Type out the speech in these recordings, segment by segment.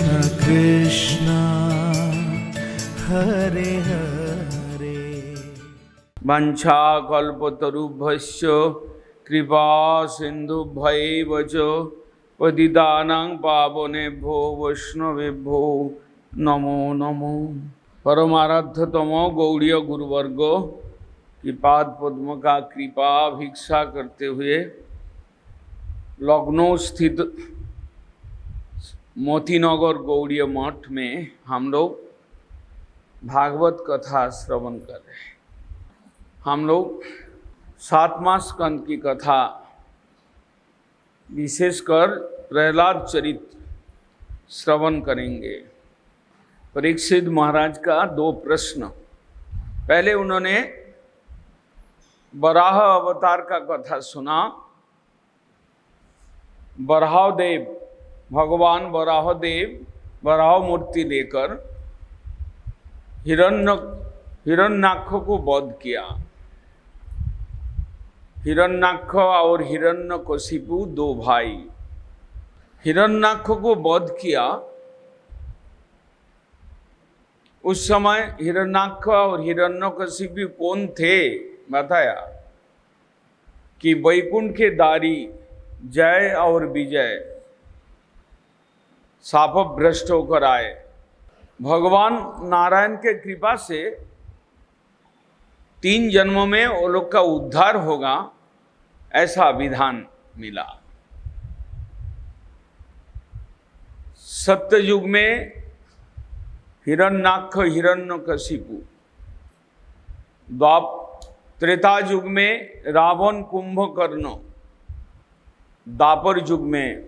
कृष्ण हरे हरे। वंशाकल्पतरुभ्यश्च कृपा सिन्धुभ्यैव च पतितानां पावनेभ्यो वैष्णवेभ्यो नमो नमो। परमाराध्यतम गौड़ीय गुरुवर्ग की पाद पद्म का कृपा भिक्षा करते हुए लखनऊ स्थित मोतीनगर गौड़ीय मठ में हम लोग भागवत कथा श्रवण कर रहे हैं। हम लोग 7वां स्कंद की कथा विशेषकर प्रहलाद चरित्र श्रवण करेंगे। परीक्षित महाराज का 2 प्रश्न। पहले उन्होंने वराह अवतार का कथा सुना। वराहदेव भगवान वराहदेव वराह मूर्ति लेकर हिरण्याक्ष को वध किया। हिरण्याक्ष और हिरण्यकशिपु 2 भाई। हिरण्याक्ष को वध किया। उस समय हिरण्याक्ष और हिरण्यकशिपु कौन थे बताया कि वैकुंठ के दारी जय और विजय शापभ्रष्ट होकर आए। भगवान नारायण के कृपा से 3 जन्मों में वो लोग का उद्धार होगा, ऐसा विधान मिला। सत्ययुग में हिरण्याक्ष हिरण्यकशिपु, त्रेता युग में रावण कुंभकर्ण, द्वापर युग में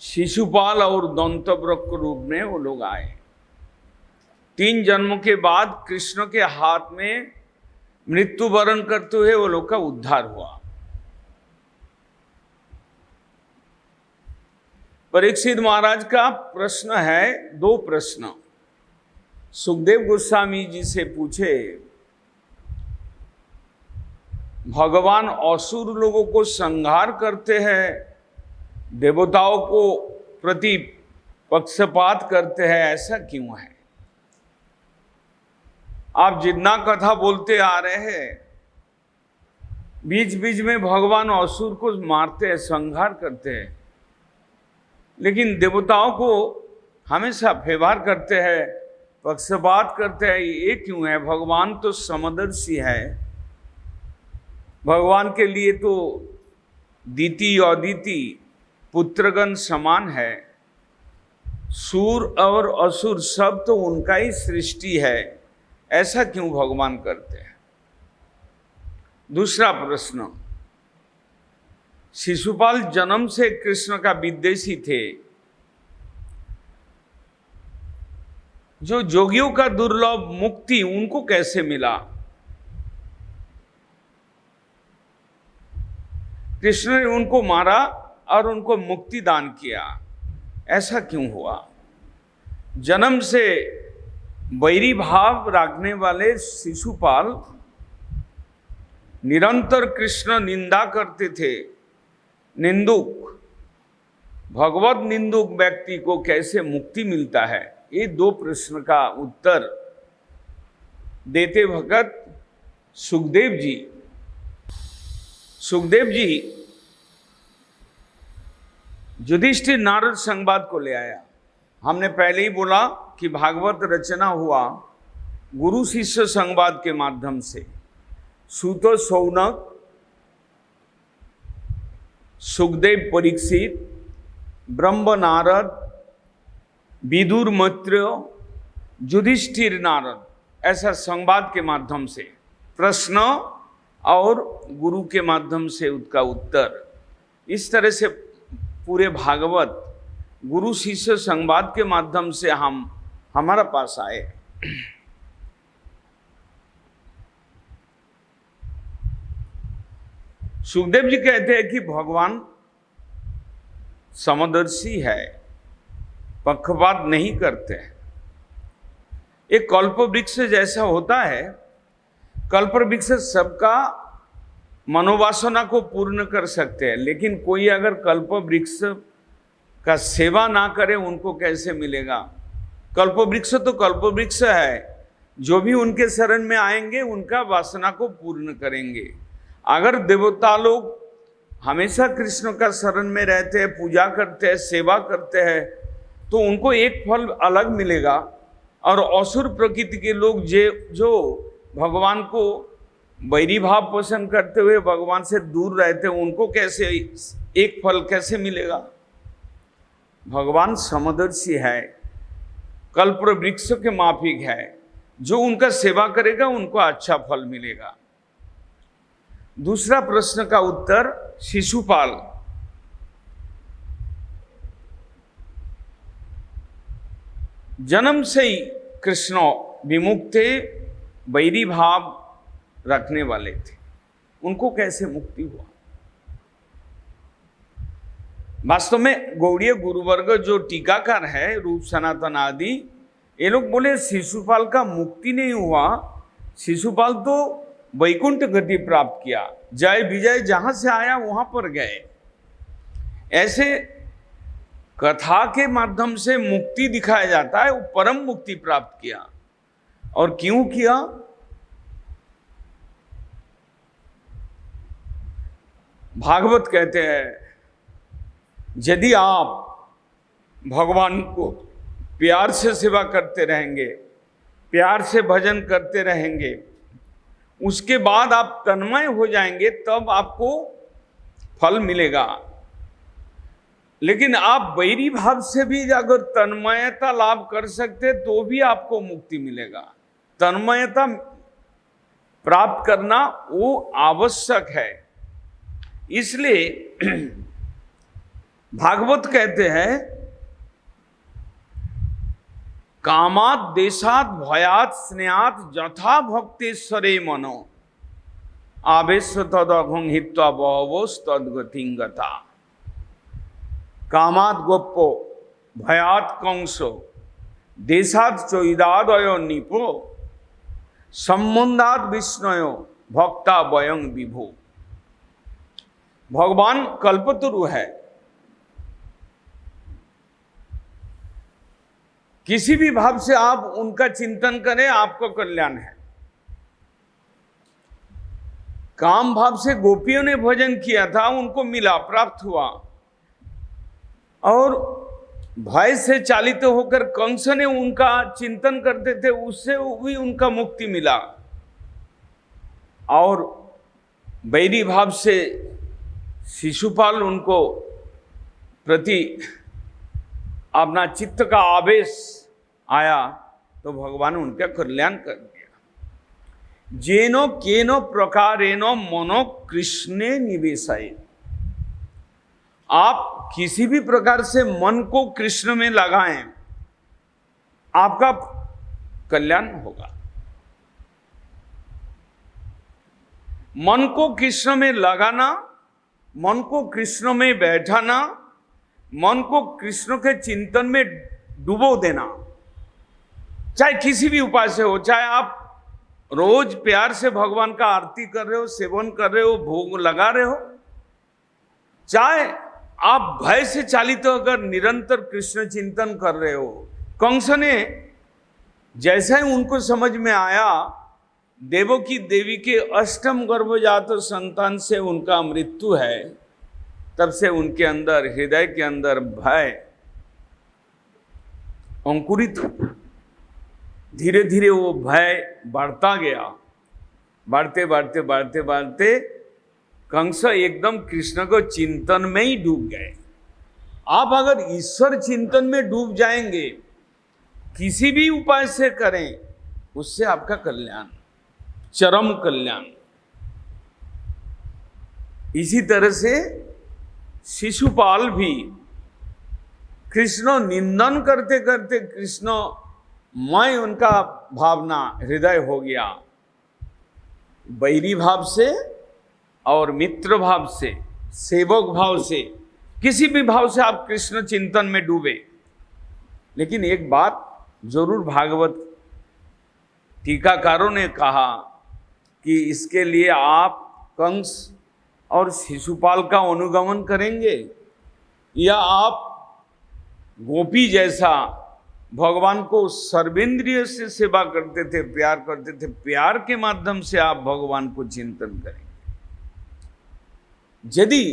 शिशुपाल और दंतवक्र रूप में वो लोग आए। 3 जन्मों के बाद कृष्ण के हाथ में मृत्यु वरण करते हुए वो लोग का उद्धार हुआ। परीक्षित महाराज का प्रश्न है, 2 प्रश्न। सुखदेव गोस्वामी जी से पूछे, भगवान असुर लोगों को संहार करते हैं, देवताओं को प्रति पक्षपात करते हैं, ऐसा क्यों है? आप जितना कथा बोलते आ रहे हैं, बीच बीच में भगवान असुर को मारते हैं, संहार करते हैं, लेकिन देवताओं को हमेशा फेवर करते हैं, पक्षपात करते हैं, ये क्यों है? भगवान तो समदर्शी है। भगवान के लिए तो दीति अदिति पुत्रगण समान है। सूर और असुर सब तो उनका ही सृष्टि है, ऐसा क्यों भगवान करते हैं? दूसरा प्रश्न, शिशुपाल जन्म से कृष्ण का विद्वेषी थे। जो जोगियों का दुर्लभ मुक्ति उनको कैसे मिला? कृष्ण ने उनको मारा और उनको मुक्ति दान किया, ऐसा क्यों हुआ? जन्म से वैरी भाव रखने वाले शिशुपाल निरंतर कृष्ण निंदा करते थे। निंदुक, भगवत निंदुक व्यक्ति को कैसे मुक्ति मिलता है? ये 2 प्रश्न का उत्तर देते भगत सुखदेव जी युधिष्ठिर नारद संवाद को ले आया। हमने पहले ही बोला कि भागवत रचना हुआ गुरु शिष्य संवाद के माध्यम से। सूत शौनक, सुखदेव परीक्षित, ब्रह्म नारद, विदुर मैत्र, युधिष्ठिर नारद, ऐसा संवाद के माध्यम से प्रश्न और गुरु के माध्यम से उसका उत्तर, इस तरह से पूरे भागवत गुरु शिष्य संवाद के माध्यम से हमारा पास आए। सुखदेव जी कहते हैं कि भगवान समदर्शी है, पक्षपात नहीं करते हैं। एक कल्प वृक्ष जैसा होता है। कल्प वृक्ष सबका मनोवासना को पूर्ण कर सकते हैं, लेकिन कोई अगर कल्प वृक्ष का सेवा ना करें उनको कैसे मिलेगा? कल्पवृक्ष तो कल्पवृक्ष है, जो भी उनके शरण में आएंगे उनका वासना को पूर्ण करेंगे। अगर देवता लोग हमेशा कृष्ण का शरण में रहते हैं, पूजा करते हैं, सेवा करते हैं, तो उनको एक फल अलग मिलेगा। और असुर प्रकृति के लोग जो भगवान को वैरी भाव पोषण करते हुए भगवान से दूर रहते हैं, उनको कैसे एक फल कैसे मिलेगा? भगवान समदर्शी है, कल्प वृक्ष के माफिक है, जो उनका सेवा करेगा उनको अच्छा फल मिलेगा। दूसरा प्रश्न का उत्तर, शिशुपाल। जन्म से ही कृष्ण विमुख थे, वैरी भाव रखने वाले थे, उनको कैसे मुक्ति हुआ? वास्तव में गौड़ीय गुरुवर्ग जो टीकाकार है, रूप सनातन आदि, ये लोग बोले शिशुपाल का मुक्ति नहीं हुआ, शिशुपाल तो वैकुंठ गति प्राप्त किया, जय विजय जहां से आया वहां पर गए। ऐसे कथा के माध्यम से मुक्ति दिखाया जाता है, वो परम मुक्ति प्राप्त किया। और क्यों किया? भागवत कहते हैं, यदि आप भगवान को प्यार से सेवा करते रहेंगे, प्यार से भजन करते रहेंगे, उसके बाद आप तन्मय हो जाएंगे, तब आपको फल मिलेगा। लेकिन आप वैरी भाव से भी अगर तन्मयता लाभ कर सकते तो भी आपको मुक्ति मिलेगा। तन्मयता प्राप्त करना वो आवश्यक है। इसलिए भागवत कहते हैं, कामात देशात भयात स्नेहात यथा भक्तेश्वरे मनो आवेश तदघं हित्वा बहवोस तद्गतिं गता। कामात गोप्पो भयात कंसो देशात चैदादयो निपो संबंधात विष्णयो भक्ता वयं विभो। भगवान कल्पतरु है, किसी भी भाव से आप उनका चिंतन करें आपको कल्याण है। काम भाव से गोपियों ने भजन किया था, उनको मिला, प्राप्त हुआ। और भय से चालित होकर कंस ने उनका चिंतन करते थे, उससे भी उनका मुक्ति मिला। और वैरी भाव से शिशुपाल उनको प्रति अपना चित्त का आवेश आया, तो भगवान ने उनका कल्याण कर दिया। जेनो केनो प्रकारेनो मनो कृष्णे निवेशाय। आप किसी भी प्रकार से मन को कृष्ण में लगाएं, आपका कल्याण होगा। मन को कृष्ण में लगाना, मन को कृष्ण में बैठाना, मन को कृष्ण के चिंतन में डुबो देना, चाहे किसी भी उपाय से हो। चाहे आप रोज प्यार से भगवान का आरती कर रहे हो, सेवन कर रहे हो, भोग लगा रहे हो, चाहे आप भय से चालित होकर निरंतर कृष्ण चिंतन कर रहे हो। कंस ने जैसा ही उनको समझ में आया, देवकी देवी के अष्टम गर्भजात संतान से उनका मृत्यु है, तब से उनके अंदर, हृदय के अंदर भय अंकुरित हुआ। धीरे धीरे वो भय बढ़ता गया, बढ़ते बढ़ते बढ़ते बढ़ते कंस एकदम कृष्ण को चिंतन में ही डूब गए। आप अगर ईश्वर चिंतन में डूब जाएंगे, किसी भी उपाय से करें, उससे आपका कल्याण, चरम कल्याण। इसी तरह से शिशुपाल भी कृष्ण निंदन करते करते कृष्ण मैं उनका भावना हृदय हो गया। वैरी भाव से और मित्र भाव से, सेवक भाव से, किसी भी भाव से आप कृष्ण चिंतन में डूबे। लेकिन एक बात जरूर भागवत टीकाकारों ने कहा कि इसके लिए आप कंस और शिशुपाल का अनुगमन करेंगे या आप गोपी जैसा भगवान को सर्वेंद्रिय से सेवा करते थे, प्यार करते थे, प्यार के माध्यम से आप भगवान को चिंतन करेंगे। यदि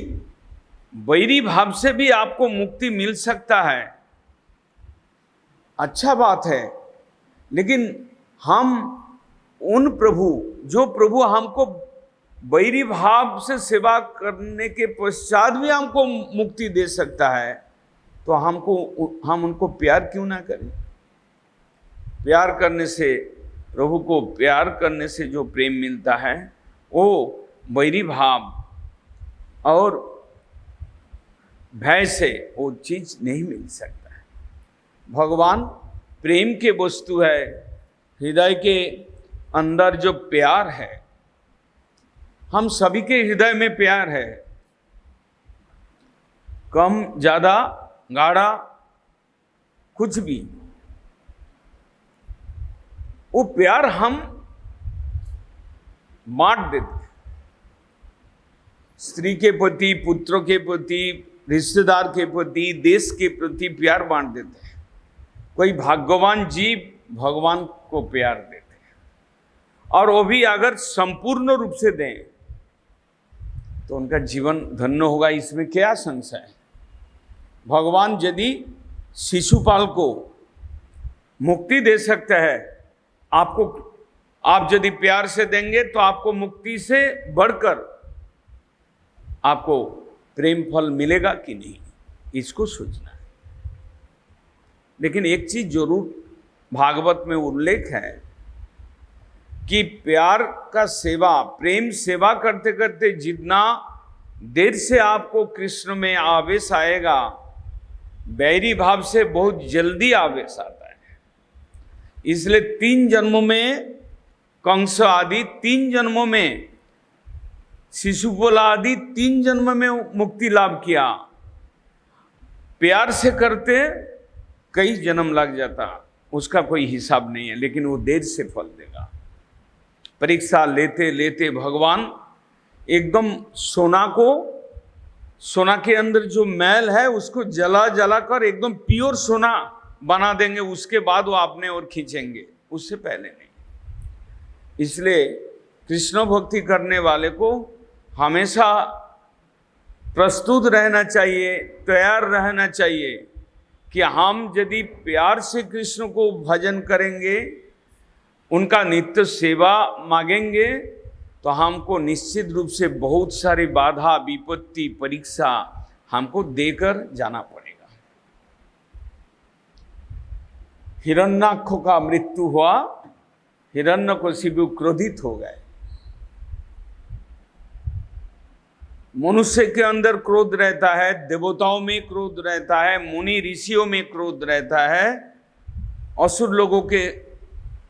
वैरी भाव से भी आपको मुक्ति मिल सकता है, अच्छा बात है, लेकिन हम उन प्रभु, जो प्रभु हमको वैरी भाव से सेवा करने के पश्चात भी हमको मुक्ति दे सकता है, तो हम उनको प्यार क्यों ना करें। प्यार करने से, प्रभु को प्यार करने से जो प्रेम मिलता है, वो वैरी भाव और भय से वो चीज नहीं मिल सकता है। भगवान प्रेम के वस्तु है। हृदय के अंदर जो प्यार है, हम सभी के हृदय में प्यार है, कम ज्यादा गाढ़ा कुछ भी, वो प्यार हम बांट देते। स्त्री के प्रति, पुत्रों के प्रति, रिश्तेदार के प्रति, देश के प्रति प्यार बांट देते हैं। कोई भाग्यवान जीव भगवान को प्यार देते हैं, और वो भी अगर संपूर्ण रूप से दें तो उनका जीवन धन्य होगा, इसमें क्या संशय है। भगवान यदि शिशुपाल को मुक्ति दे सकता है, आप यदि प्यार से देंगे तो आपको मुक्ति से बढ़कर आपको प्रेम फल मिलेगा कि नहीं, इसको सोचना है। लेकिन एक चीज जरूर भागवत में उल्लेख है कि प्यार का सेवा, प्रेम सेवा करते करते जितना देर से आपको कृष्ण में आवेश आएगा, बैरी भाव से बहुत जल्दी आवेश आता है। इसलिए 3 जन्मों में कंस आदि, 3 जन्मों में शिशुपाल आदि, 3 जन्म में मुक्ति लाभ किया। प्यार से करते कई जन्म लग जाता, उसका कोई हिसाब नहीं है, लेकिन वो देर से फल देगा। परीक्षा लेते लेते भगवान एकदम सोना के अंदर जो मैल है उसको जला जला कर एकदम प्योर सोना बना देंगे, उसके बाद वो अपने ओर खींचेंगे, उससे पहले नहीं। इसलिए कृष्ण भक्ति करने वाले को हमेशा प्रस्तुत रहना चाहिए, तैयार रहना चाहिए कि हम यदि प्यार से कृष्ण को भजन करेंगे, उनका नित्य सेवा मांगेंगे, तो हमको निश्चित रूप से बहुत सारी बाधा, विपत्ति, परीक्षा हमको देकर जाना पड़ेगा। हिरण्याक्ष का मृत्यु हुआ, हिरण्यकशिपु क्रोधित हो गए। मनुष्य के अंदर क्रोध रहता है, देवताओं में क्रोध रहता है, मुनि ऋषियों में क्रोध रहता है, असुर लोगों के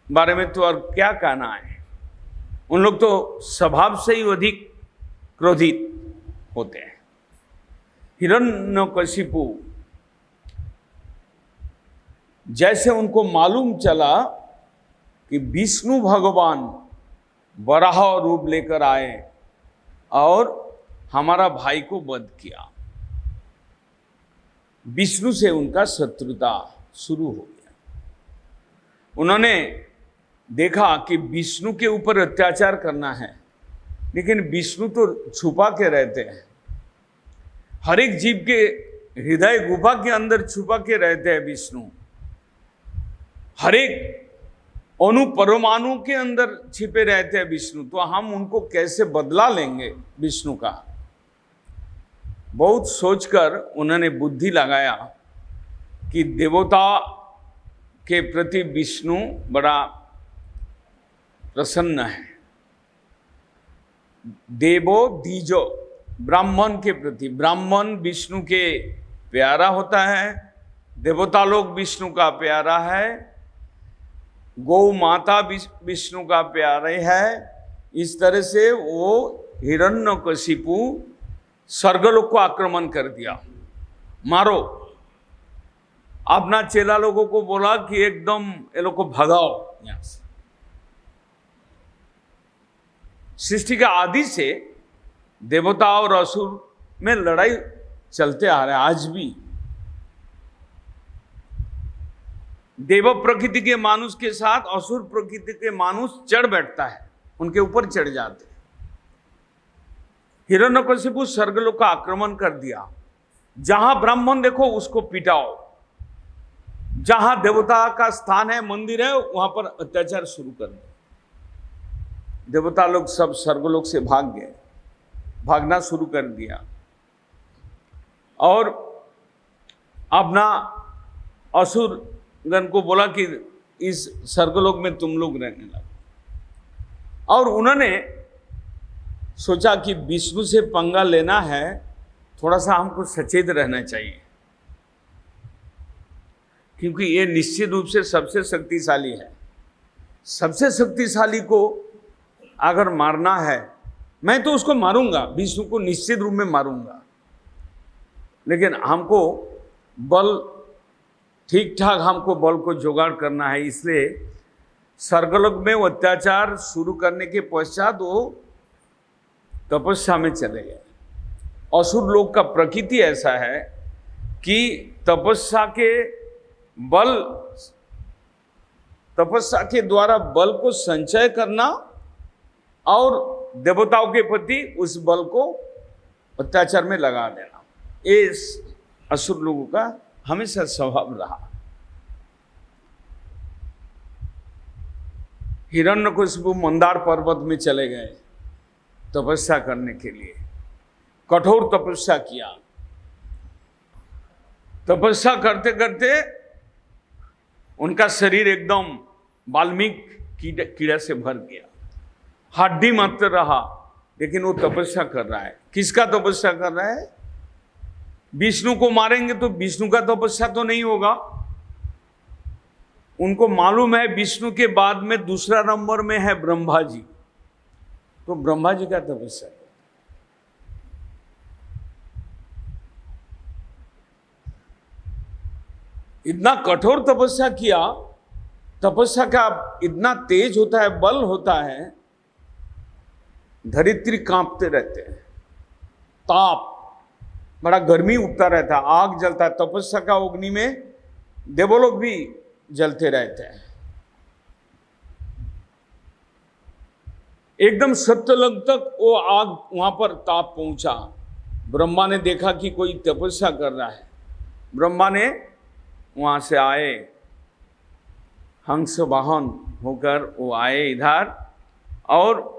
बारे में तो और क्या कहना है। उन लोग तो स्वभाव से ही अधिक क्रोधित होते हैं। हिरण्यकशिपु जैसे उनको मालूम चला कि विष्णु भगवान वराह रूप लेकर आए और हमारा भाई को वध किया, विष्णु से उनका शत्रुता शुरू हो गया। उन्होंने देखा कि विष्णु के ऊपर अत्याचार करना है, लेकिन विष्णु तो छुपा के रहते हैं, हर एक जीव के हृदय गुफा के अंदर छुपा के रहते हैं विष्णु, हर एक अणु परमाणु के अंदर छिपे रहते हैं विष्णु, तो हम उनको कैसे बदला लेंगे विष्णु का। बहुत सोचकर उन्होंने बुद्धि लगाया कि देवता के प्रति विष्णु बड़ा प्रसन्न है, देवो दीजो, ब्राह्मण के प्रति, ब्राह्मण विष्णु के प्यारा होता है, देवता लोग विष्णु का प्यारा है, गौ माता विष्णु का प्यारे है। इस तरह से वो हिरण्यकशिपु स्वर्गलोक को आक्रमण कर दिया, मारो। अपना चेला लोगों को बोला कि एकदम ये लोग को भगाओ यहां से। सृष्टि के आदि से देवता और असुर में लड़ाई चलते आ रहा है आज भी। देव प्रकृति के मानुष के साथ असुर प्रकृति के मानुष चढ़ बैठता है, उनके ऊपर चढ़ जाते हैं। हिरण्यकशिपु स्वर्गलोक का आक्रमण कर दिया। जहां ब्राह्मण देखो उसको पिटाओ, जहां देवता का स्थान है, मंदिर है, वहां पर अत्याचार शुरू कर दो। देवता लोग सब स्वर्गलोक से भाग गए, भागना शुरू कर दिया और अपना असुर गण को बोला कि इस स्वर्गलोक में तुम लोग रहने लगे। और उन्होंने सोचा कि विष्णु से पंगा लेना है, थोड़ा सा हमको सचेत रहना चाहिए, क्योंकि ये निश्चित रूप से सबसे शक्तिशाली है। सबसे शक्तिशाली को अगर मारना है, मैं तो उसको मारूंगा, विष्णु को निश्चित रूप में मारूंगा, लेकिन हमको बल ठीक ठाक हमको बल को जुगाड़ करना है। इसलिए स्वर्गलोक में वो अत्याचार शुरू करने के पश्चात वो तपस्या में चले गए। असुर लोक का प्रकृति ऐसा है कि तपस्या के द्वारा बल को संचय करना और देवताओं के प्रति उस बल को अत्याचार में लगा देना, ये असुर लोगों का हमेशा स्वभाव रहा। हिरण्यकशिपु मंदार पर्वत में चले गए तपस्या करने के लिए, कठोर तपस्या किया। तपस्या करते करते उनका शरीर एकदम वाल्मीकि कीड़ा से भर गया, हड्डी मात्र रहा, लेकिन वो तपस्या कर रहा है। किसका तपस्या कर रहा है? विष्णु को मारेंगे तो विष्णु का तपस्या तो नहीं होगा। उनको मालूम है विष्णु के बाद में दूसरा नंबर में है ब्रह्मा जी, तो ब्रह्मा जी का तपस्या। इतना कठोर तपस्या किया, तपस्या का इतना तेज होता है, बल होता है, धरित्री कांपते रहते हैं, ताप, बड़ा गर्मी उठता रहता है, आग जलता है। तपस्या का अग्नि में देवलोक भी जलते रहते हैं। एकदम सत्यलोक तक वो आग वहां पर ताप पहुंचा। ब्रह्मा ने देखा कि कोई तपस्या कर रहा है। ब्रह्मा ने वहां से आए, हंस वाहन होकर वो आए इधर और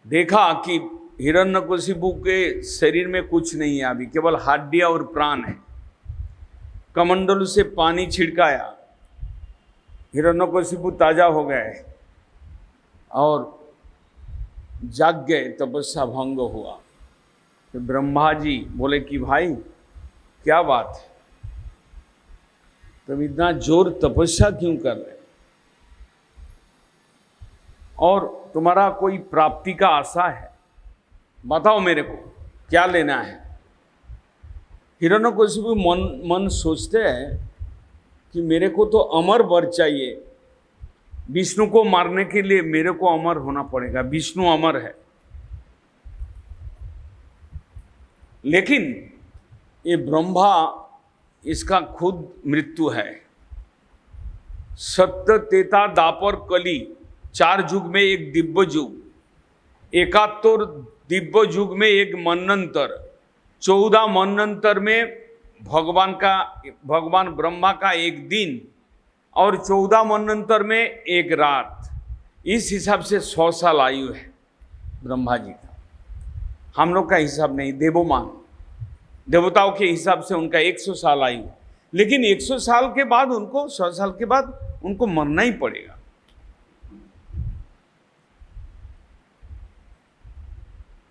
देखा कि हिरण्यकशिपु के शरीर में कुछ नहीं है, अभी केवल हड्डियां और प्राण है। कमंडलू से पानी छिड़काया, हिरण्यकशिपु ताजा हो गए और जाग गए, तपस्या भंग हुआ। तो ब्रह्मा जी बोले कि भाई क्या बात है, तुम इतना जोर तपस्या क्यों कर रहे, और तुम्हारा कोई प्राप्ति का आशा है, बताओ मेरे को क्या लेना है। हिरण्यकशिपु मन सोचते हैं कि मेरे को तो अमर वर चाहिए, विष्णु को मारने के लिए मेरे को अमर होना पड़ेगा, विष्णु अमर है। लेकिन ये ब्रह्मा, इसका खुद मृत्यु है। सत्य, त्रेता, द्वापर, कली, 4 युग में एक दिव्य युग, 71 दिव्य युग में एक मनंतर, 14 मनंतर में भगवान ब्रह्मा का एक दिन और 14 मनंतर में एक रात। इस हिसाब से 100 साल आयु है ब्रह्मा जी का। हम लोग का हिसाब नहीं, देवोमान देवताओं के हिसाब से उनका 100 साल आयु, लेकिन 100 साल के बाद उनको, 100 साल के बाद उनको मरना ही पड़ेगा।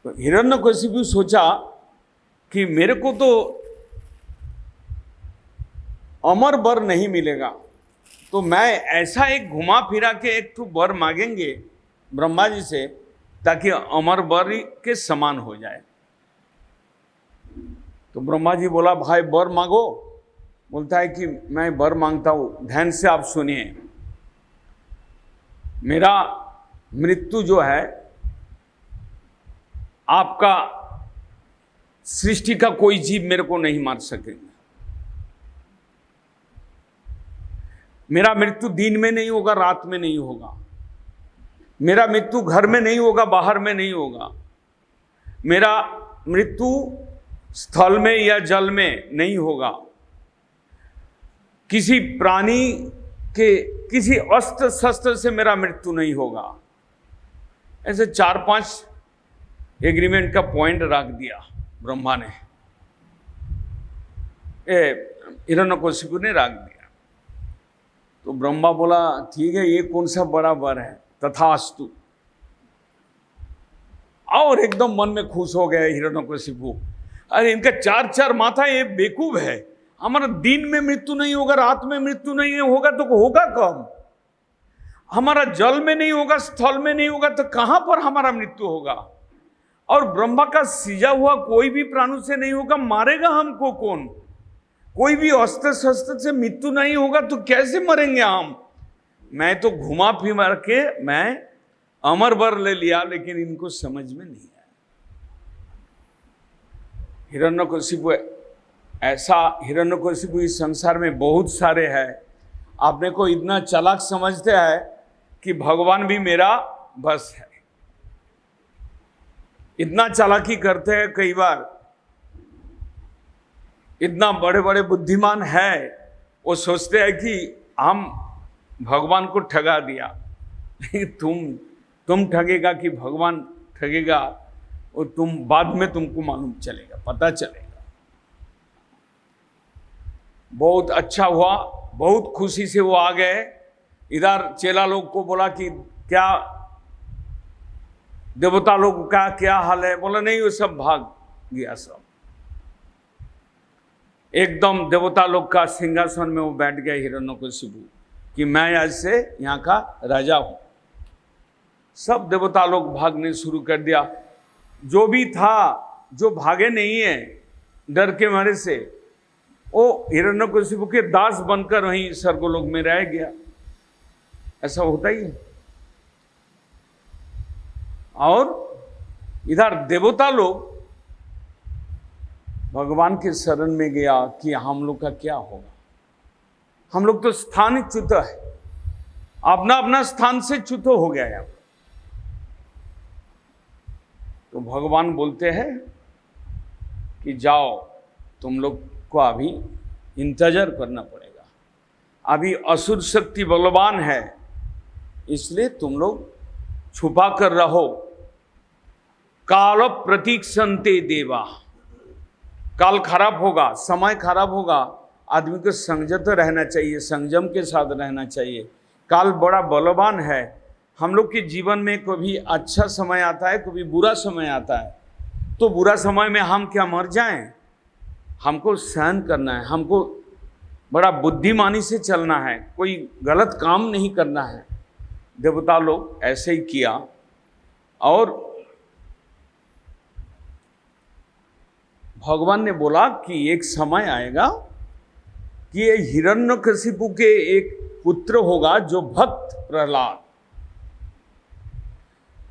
तो हिरण्यकशिपु सोचा कि मेरे को तो अमर वर नहीं मिलेगा, तो मैं ऐसा एक घुमा फिरा के एक तो वर मांगेंगे ब्रह्मा जी से, ताकि अमर वर के समान हो जाए। तो ब्रह्मा जी बोला भाई वर मांगो। बोलता है कि मैं वर मांगता हूँ, ध्यान से आप सुनिए। मेरा मृत्यु जो है, आपका सृष्टि का कोई जीव मेरे को नहीं मार सकेगा। मेरा मृत्यु दिन में नहीं होगा, रात में नहीं होगा। मेरा मृत्यु घर में नहीं होगा, बाहर में नहीं होगा। मेरा मृत्यु स्थल में या जल में नहीं होगा। किसी प्राणी के किसी अस्त्र शस्त्र से मेरा मृत्यु नहीं होगा। ऐसे 4-5 एग्रीमेंट का पॉइंट रख दिया ब्रह्मा ने, हिरण्यकशिपु ने रख दिया। तो ब्रह्मा बोला ठीक है, ये कौन सा बड़ा वर है, तथास्तु। और एकदम मन में खुश हो गए हिरण्यकशिपु। अरे इनका 4 माथा, ये बेवकूफ है। हमारा दिन में मृत्यु नहीं होगा, रात में मृत्यु नहीं होगा, तो होगा कब? हमारा जल में नहीं होगा, स्थल में नहीं होगा, तो कहां पर हमारा मृत्यु होगा? और ब्रह्मा का सीजा हुआ कोई भी प्राणु से नहीं होगा, मारेगा हमको कौन? कोई भी अस्त्र शस्त्र से मृत्यु नहीं होगा, तो कैसे मरेंगे हम? मैं तो घुमा फिरा के मैं अमर वर ले लिया, लेकिन इनको समझ में नहीं आया। हिरण्यकशिपु ऐसा, हिरण्यकशिपु इस संसार में बहुत सारे हैं। आपने को इतना चालाक समझते हैं कि भगवान भी मेरा बस है। इतना चालाकी करते हैं कई बार। इतना बड़े बड़े बुद्धिमान है, वो सोचते हैं कि हम भगवान को ठगा दिया। तुम ठगेगा कि भगवान ठगेगा, और तुम बाद में तुमको मालूम चलेगा, पता चलेगा। बहुत अच्छा हुआ, बहुत खुशी से वो आ गए। इधर चेला लोग को बोला कि क्या देवता लोग का क्या हाल है? बोला नहीं, वो सब भाग गया सब। एकदम देवता लोग का सिंहासन में वो बैठ गए हिरण्यकशिपु कि मैं आज से यहाँ का राजा हूं। सब देवता लोग भागने शुरू कर दिया। जो भी था, जो भागे नहीं है डर के मारे से, वो हिरण्यकशिपु के दास बनकर वहीं स्वर्गलोक में रह गया। ऐसा होता ही है। और इधर देवता लोग भगवान के शरण में गया कि हम लोग का क्या होगा। हम लोग तो स्थान च्युत है, अपना अपना स्थान से च्युत हो गया है। तो भगवान बोलते हैं कि जाओ, तुम लोग को अभी इंतजार करना पड़ेगा। अभी असुर शक्ति बलवान है, इसलिए तुम लोग छुपा कर रहो। काल प्रतीक्षन्ते देवा। काल खराब होगा, समय खराब होगा, आदमी को संयत रहना चाहिए, संयम के साथ रहना चाहिए। काल बड़ा बलवान है। हम लोग के जीवन में कभी अच्छा समय आता है, कभी बुरा समय आता है। तो बुरा समय में हम क्या मर जाएं? हमको सहन करना है, हमको बड़ा बुद्धिमानी से चलना है, कोई गलत काम नहीं करना है। देवता लोग ऐसे ही किया। और भगवान ने बोला कि एक समय आएगा कि ये हिरण्यकशिपु के एक पुत्र होगा जो भक्त प्रहलाद,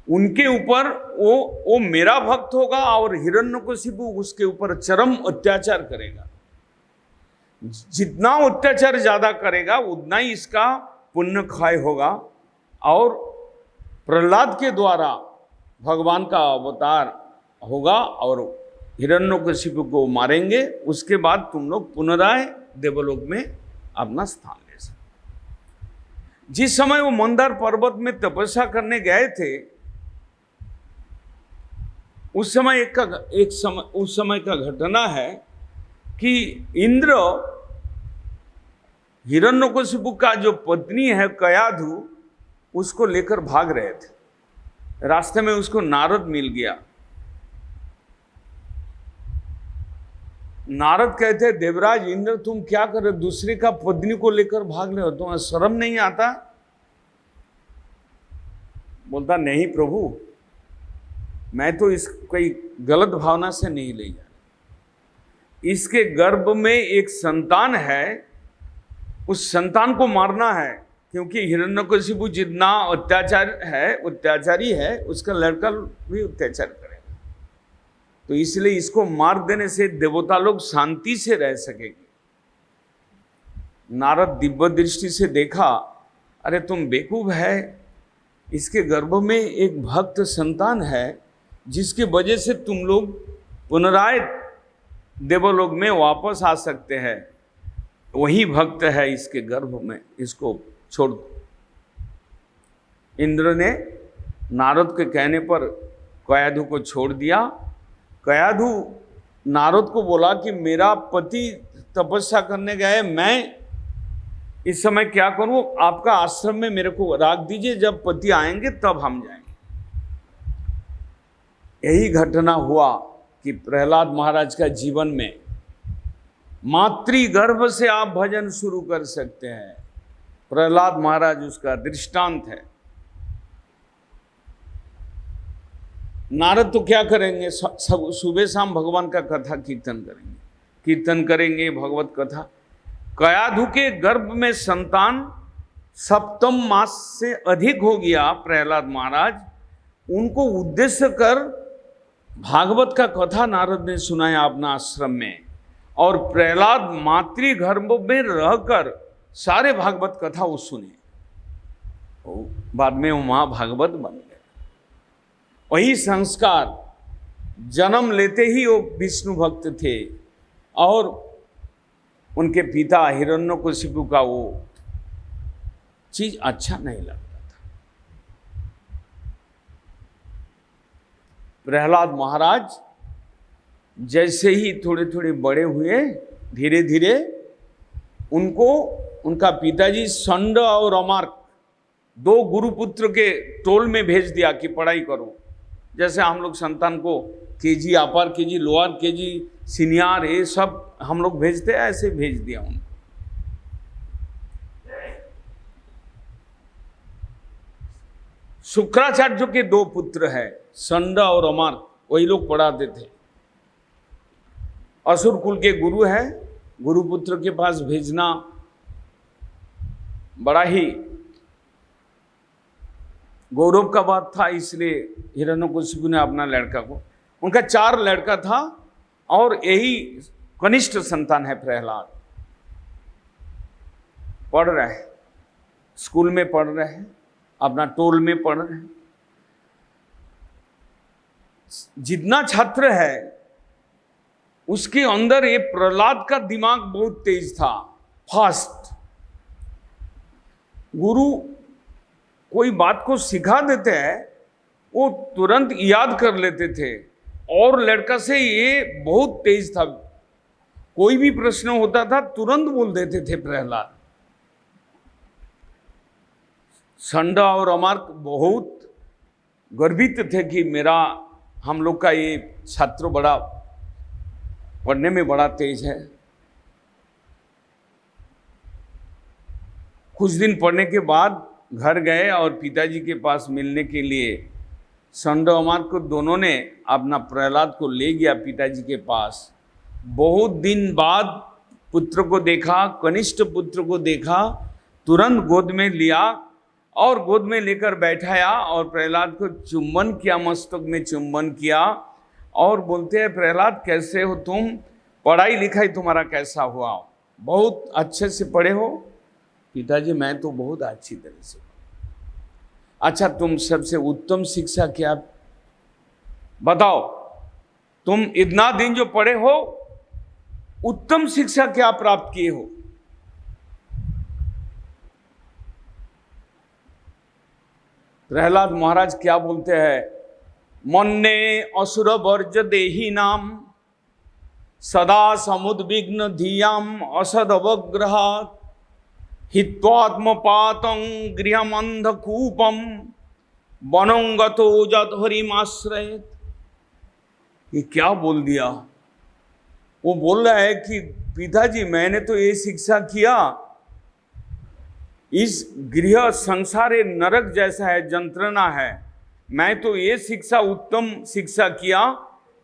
उनके ऊपर वो मेरा भक्त होगा, और हिरण्यकशिपु उसके ऊपर चरम अत्याचार करेगा। जितना अत्याचार ज्यादा करेगा उतना ही इसका पुण्य क्षय होगा। और प्रहलाद के द्वारा भगवान का अवतार होगा और हिरण्यकशिपु को मारेंगे। उसके बाद तुम लोग पुनराय देवलोक में अपना स्थान ले सकते। जिस समय वो मंदार पर्वत में तपस्या करने गए थे, उस समय का घटना है कि इंद्र हिरण्यकशिपु का जो पत्नी है कयाधु, उसको लेकर भाग रहे थे। रास्ते में उसको नारद मिल गया। नारद कहते, देवराज इंद्र तुम क्या कर रहे हो? दूसरे का पत्नी को लेकर भाग रहे हो, तुम्हें शर्म नहीं आता? बोलता नहीं प्रभु, मैं तो इस कोई गलत भावना से नहीं ले जा रहा। इसके गर्भ में एक संतान है, उस संतान को मारना है, क्योंकि हिरण्यकशिपु जितना अत्याचारी है, उसका लड़का भी अत्याचार करेगा। तो इसलिए इसको मार देने से देवता लोग शांति से रह सकेंगे। नारद दिव्य दृष्टि से देखा, अरे तुम बेवकूफ है, इसके गर्भ में एक भक्त संतान है जिसकी वजह से तुम लोग पुनराय देवलोक में वापस आ सकते हैं, वही भक्त है इसके गर्भ में, इसको छोड़ दो। इंद्र ने नारद के कहने पर कयाधु को छोड़ दिया। कयाधु नारद को बोला कि मेरा पति तपस्या करने गए, मैं इस समय क्या करूं, आपका आश्रम में मेरे को रख दीजिए, जब पति आएंगे तब हम जाएंगे। यही घटना हुआ कि प्रहलाद महाराज का जीवन में मातृगर्भ से आप भजन शुरू कर सकते हैं। प्रहलाद महाराज उसका दृष्टांत है। नारद तो क्या करेंगे, सब सुबह शाम भगवान का कथा कीर्तन करेंगे भगवत कथा। कयाधु के गर्भ में संतान सप्तम मास से अधिक हो गया। प्रहलाद महाराज उनको उद्देश्य कर भागवत का कथा नारद ने सुनाया अपना आश्रम में, और प्रहलाद मातृगर्भ में रहकर सारे भागवत कथा वो सुने। बाद में वो महाभागवत बन गए। वही संस्कार, जन्म लेते ही वो विष्णु भक्त थे, और उनके पिता हिरण्यकशिपु का वो चीज अच्छा नहीं लगता था। प्रहलाद महाराज जैसे ही थोड़े थोड़े बड़े हुए, धीरे धीरे उनको उनका पिताजी षंड और अमार्क दो गुरुपुत्र के टोल में भेज दिया कि पढ़ाई करो। जैसे हम लोग संतान को केजी, अपर केजी, लोअर केजी, सीनियर, ये सब हम लोग भेजते हैं, ऐसे भेज दिया उनको। शुक्राचार्य के दो पुत्र हैं, षंड और अमार्क, वही लोग पढ़ाते थे। असुर कुल के गुरु है, गुरुपुत्र के पास भेजना बड़ा ही गौरव का बात था, इसलिए हिरण्यकशिपु ने अपना लड़का को, उनका 4 लड़का था और यही कनिष्ठ संतान है प्रहलाद। पढ़ रहे हैं, स्कूल में पढ़ रहे हैं, अपना टोल में पढ़ रहे हैं। जितना छात्र है उसके अंदर ये प्रहलाद का दिमाग बहुत तेज था, फास्ट। गुरु कोई बात को सिखा देते हैं, वो तुरंत याद कर लेते थे, और लड़का से ये बहुत तेज था। कोई भी प्रश्न होता था तुरंत बोल देते थे प्रहलाद। षंड और अमार्क बहुत गर्वित थे कि मेरा, हम लोग का ये छात्र बड़ा पढ़ने में बड़ा तेज है। कुछ दिन पढ़ने के बाद घर गए और पिताजी के पास मिलने के लिए षंड अमार्क को दोनों ने अपना प्रहलाद को ले गया पिताजी के पास। बहुत दिन बाद पुत्र को देखा, कनिष्ठ पुत्र को देखा, तुरंत गोद में लिया और गोद में लेकर बैठाया और प्रहलाद को चुम्बन किया, मस्तक में चुम्बन किया, और बोलते हैं प्रहलाद कैसे हो तुम, पढ़ाई लिखाई तुम्हारा कैसा हुआ, बहुत अच्छे से पढ़े हो? पिताजी मैं तो बहुत अच्छी तरह से। अच्छा तुम सबसे उत्तम शिक्षा क्या बताओ, तुम इतना दिन जो पढ़े हो उत्तम शिक्षा क्या प्राप्त किए हो? प्रहलाद महाराज क्या बोलते हैं, मन्ने असुर वर्ज देही नाम सदा समुद्विग्न धियाम असदवग्रहात् हित्वात्मपातं गृहम अंधकूपम वनंगतो जद हरिमाश्रयेत्। ये क्या बोल दिया? वो बोल रहा है कि पिताजी मैंने तो ये शिक्षा किया, इस गृह संसार नरक जैसा है, यंत्रणा है। मैं तो ये शिक्षा, उत्तम शिक्षा किया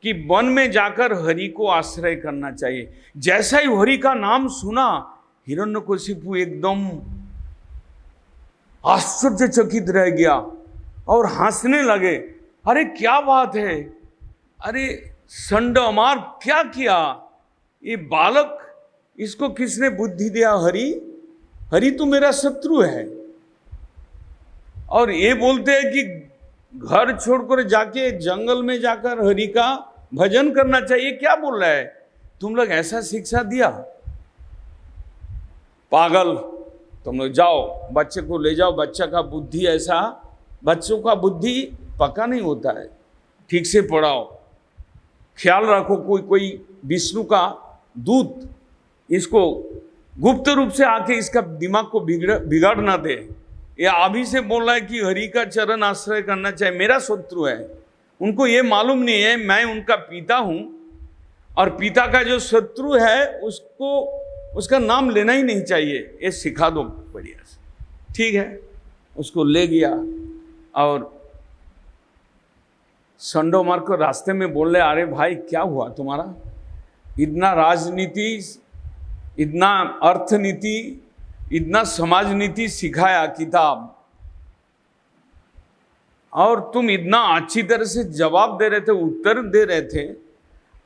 कि वन में जाकर हरि को आश्रय करना चाहिए। जैसा ही हरि का नाम सुना हिरण्यकशिपु एकदम आश्चर्यचकित रह गया और हंसने लगे। अरे क्या बात है, अरे षंड अमार्क क्या किया? ये बालक, इसको किसने बुद्धि दिया? हरि। हरि तो मेरा शत्रु है, और ये बोलते हैं कि घर छोड़कर जाके जंगल में जाकर हरि का भजन करना चाहिए। क्या बोल रहा है? तुम लोग ऐसा शिक्षा दिया? पागल, तुम लोग जाओ बच्चे को ले जाओ, बच्चा का बुद्धि ऐसा, बच्चों का बुद्धि पक्का नहीं होता है, ठीक से पढ़ाओ, ख्याल रखो कोई विष्णु का दूत इसको गुप्त रूप से आके इसका दिमाग को बिगाड़ ना दे। ये अभी से बोल रहा है कि हरि का चरण आश्रय करना चाहिए, मेरा शत्रु है। उनको ये मालूम नहीं है मैं उनका पिता हूं, और पिता का जो शत्रु है उसको उसका नाम लेना ही नहीं चाहिए, ये सिखा दो बढ़िया से। ठीक है, उसको ले गया और संडो मार को रास्ते में बोल रहे, अरे भाई क्या हुआ तुम्हारा? इतना राजनीति, इतना अर्थनीति, इतना समाज नीति सिखाया किताब, और तुम इतना अच्छी तरह से जवाब दे रहे थे, उत्तर दे रहे थे,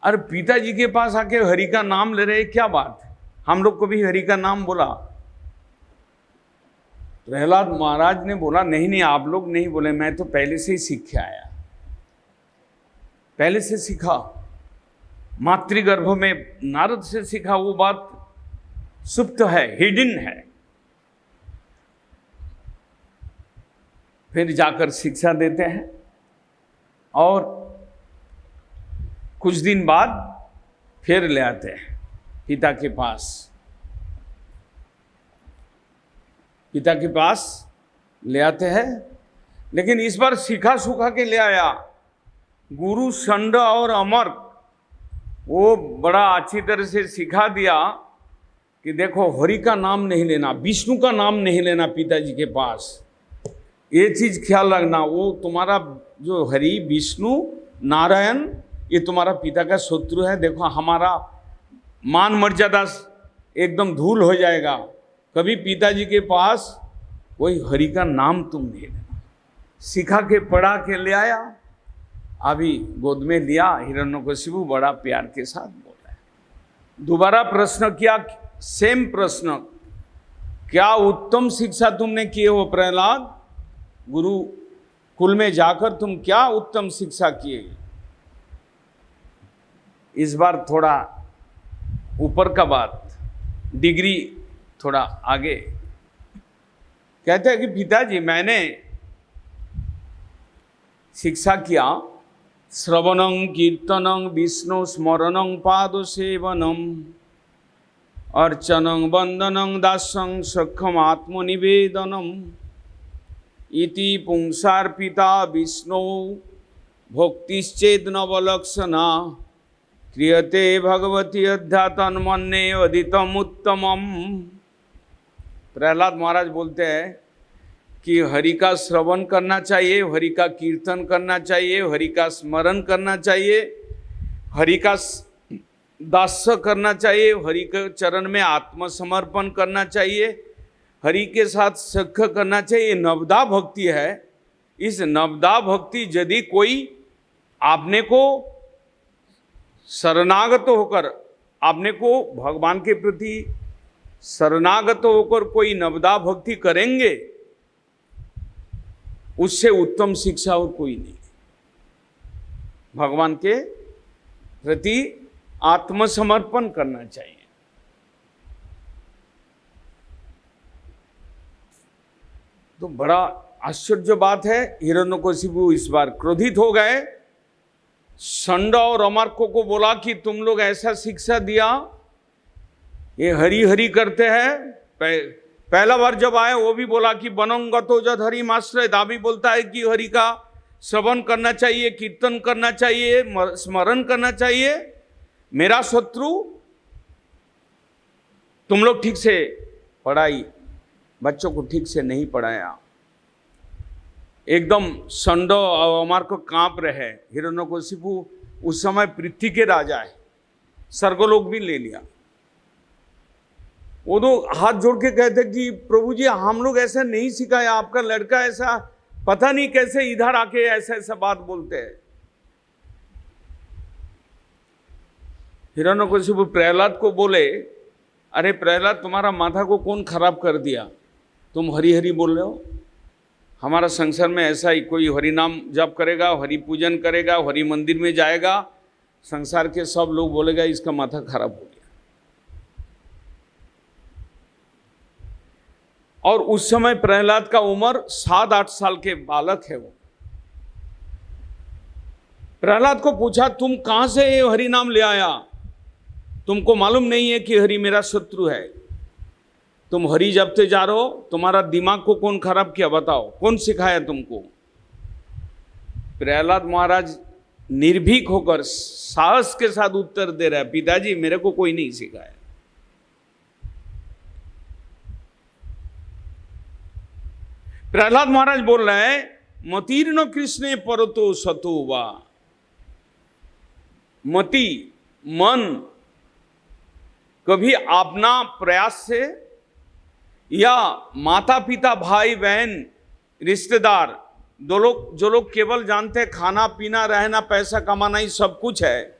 और पिताजी के पास आके हरि का नाम ले रहे, क्या बात है? हम लोग को भी हरि का नाम बोला। प्रहलाद महाराज ने बोला, नहीं नहीं आप लोग नहीं बोले, मैं तो पहले से ही सीख के आया, पहले से सीखा, मातृगर्भ में नारद से सीखा, वो बात सुप्त है, हिडन है। फिर जाकर शिक्षा देते हैं, और कुछ दिन बाद फिर ले आते हैं पिता के पास। पिता के पास ले आते हैं, लेकिन इस बार सिखा सुखा के ले आया। गुरु संड और अमर वो बड़ा अच्छी तरह से सिखा दिया कि देखो हरि का नाम नहीं लेना, विष्णु का नाम नहीं लेना पिताजी के पास, ये चीज ख्याल रखना। वो तुम्हारा जो हरि विष्णु नारायण ये तुम्हारा पिता का शत्रु है, देखो हमारा मान मर्यादा एकदम धूल हो जाएगा, कभी पिताजी के पास कोई हरि का नाम तुम नहीं लेना। सिखा के पढ़ा के ले आया, अभी गोद में लिया, हिरण्यकशिपु बड़ा प्यार के साथ बोला है। दोबारा प्रश्न किया, सेम प्रश्न, क्या उत्तम शिक्षा तुमने किए हो प्रहलाद? गुरु कुल में जाकर तुम क्या उत्तम शिक्षा किए? इस बार थोड़ा ऊपर का बात, डिग्री थोड़ा आगे। कहते हैं कि पिताजी मैंने शिक्षा किया, श्रवणं कीर्तनं विष्णु स्मरणं पाद सेवनम अर्चनं वंदनं दास्यं सख्यम आत्मनिवेदनम इति पुंसार्पिता विष्णु भक्तिश्चेद नवलक्षणा क्रियते भगवती अध्यात्मन्ये अदितम उत्तमम। प्रहलाद महाराज बोलते हैं कि हरि का श्रवण करना चाहिए, हरि का कीर्तन करना चाहिए, हरि का स्मरण करना चाहिए, हरि का दास्य करना चाहिए, हरि के चरण में आत्मसमर्पण करना चाहिए, हरि के साथ सख्य करना चाहिए। ये नवदा भक्ति है। इस नवदा भक्ति यदि कोई आपने को शरणागत होकर, आपने को भगवान के प्रति शरणागत होकर कोई नवदा भक्ति करेंगे, उससे उत्तम शिक्षा और कोई नहीं। भगवान के प्रति आत्मसमर्पण करना चाहिए। तो बड़ा आश्चर्य बात है, हिरण्यकशिपु इस बार क्रोधित हो गए। संड और अमरको को बोला कि तुम लोग ऐसा शिक्षा दिया, ये हरि हरि करते हैं। पहला बार जब आए वो भी बोला कि बनंगतो जद हरि माश्रय, दाबी बोलता है कि हरि का श्रवण करना चाहिए, कीर्तन करना चाहिए, स्मरण करना चाहिए। मेरा शत्रु, तुम लोग ठीक से पढ़ाई, बच्चों को ठीक से नहीं पढ़ाया। एकदम संडो और अमर को कांप रहे। हिरण्यकशिपु उस समय पृथ्वी के राजा है, स्वर्गलोक भी ले लिया। वो तो हाथ जोड़ के कहते कि प्रभु जी हम लोग ऐसा नहीं सिखाया, आपका लड़का ऐसा पता नहीं कैसे इधर आके ऐसा ऐसा बात बोलते हैं। हिरण्यकशिपु प्रहलाद को बोले, अरे प्रहलाद, तुम्हारा माथा को कौन खराब कर दिया? तुम हरि हरि बोल रहे हो। हमारा संसार में ऐसा ही, कोई हरि नाम जप करेगा, हरि पूजन करेगा, हरि मंदिर में जाएगा, संसार के सब लोग बोलेगा इसका माथा खराब हो गया। और उस समय प्रहलाद का उम्र 7-8 साल के बालक है। वो प्रहलाद को पूछा, तुम कहां से ये हरि नाम ले आया? तुमको मालूम नहीं है कि हरि मेरा शत्रु है? तुम हरि जपते जा रहे हो, तुम्हारा दिमाग को कौन खराब किया बताओ, कौन सिखाया तुमको? प्रहलाद महाराज निर्भीक होकर साहस के साथ उत्तर दे रहा है, पिताजी मेरे को कोई नहीं सिखाया। प्रहलाद महाराज बोल रहे हैं, मतीर्न कृष्णे परतो सतो वा। मति, मन कभी अपना प्रयास से या माता पिता भाई बहन रिश्तेदार जो लोग केवल जानते हैं खाना पीना रहना पैसा कमाना ही सब कुछ है,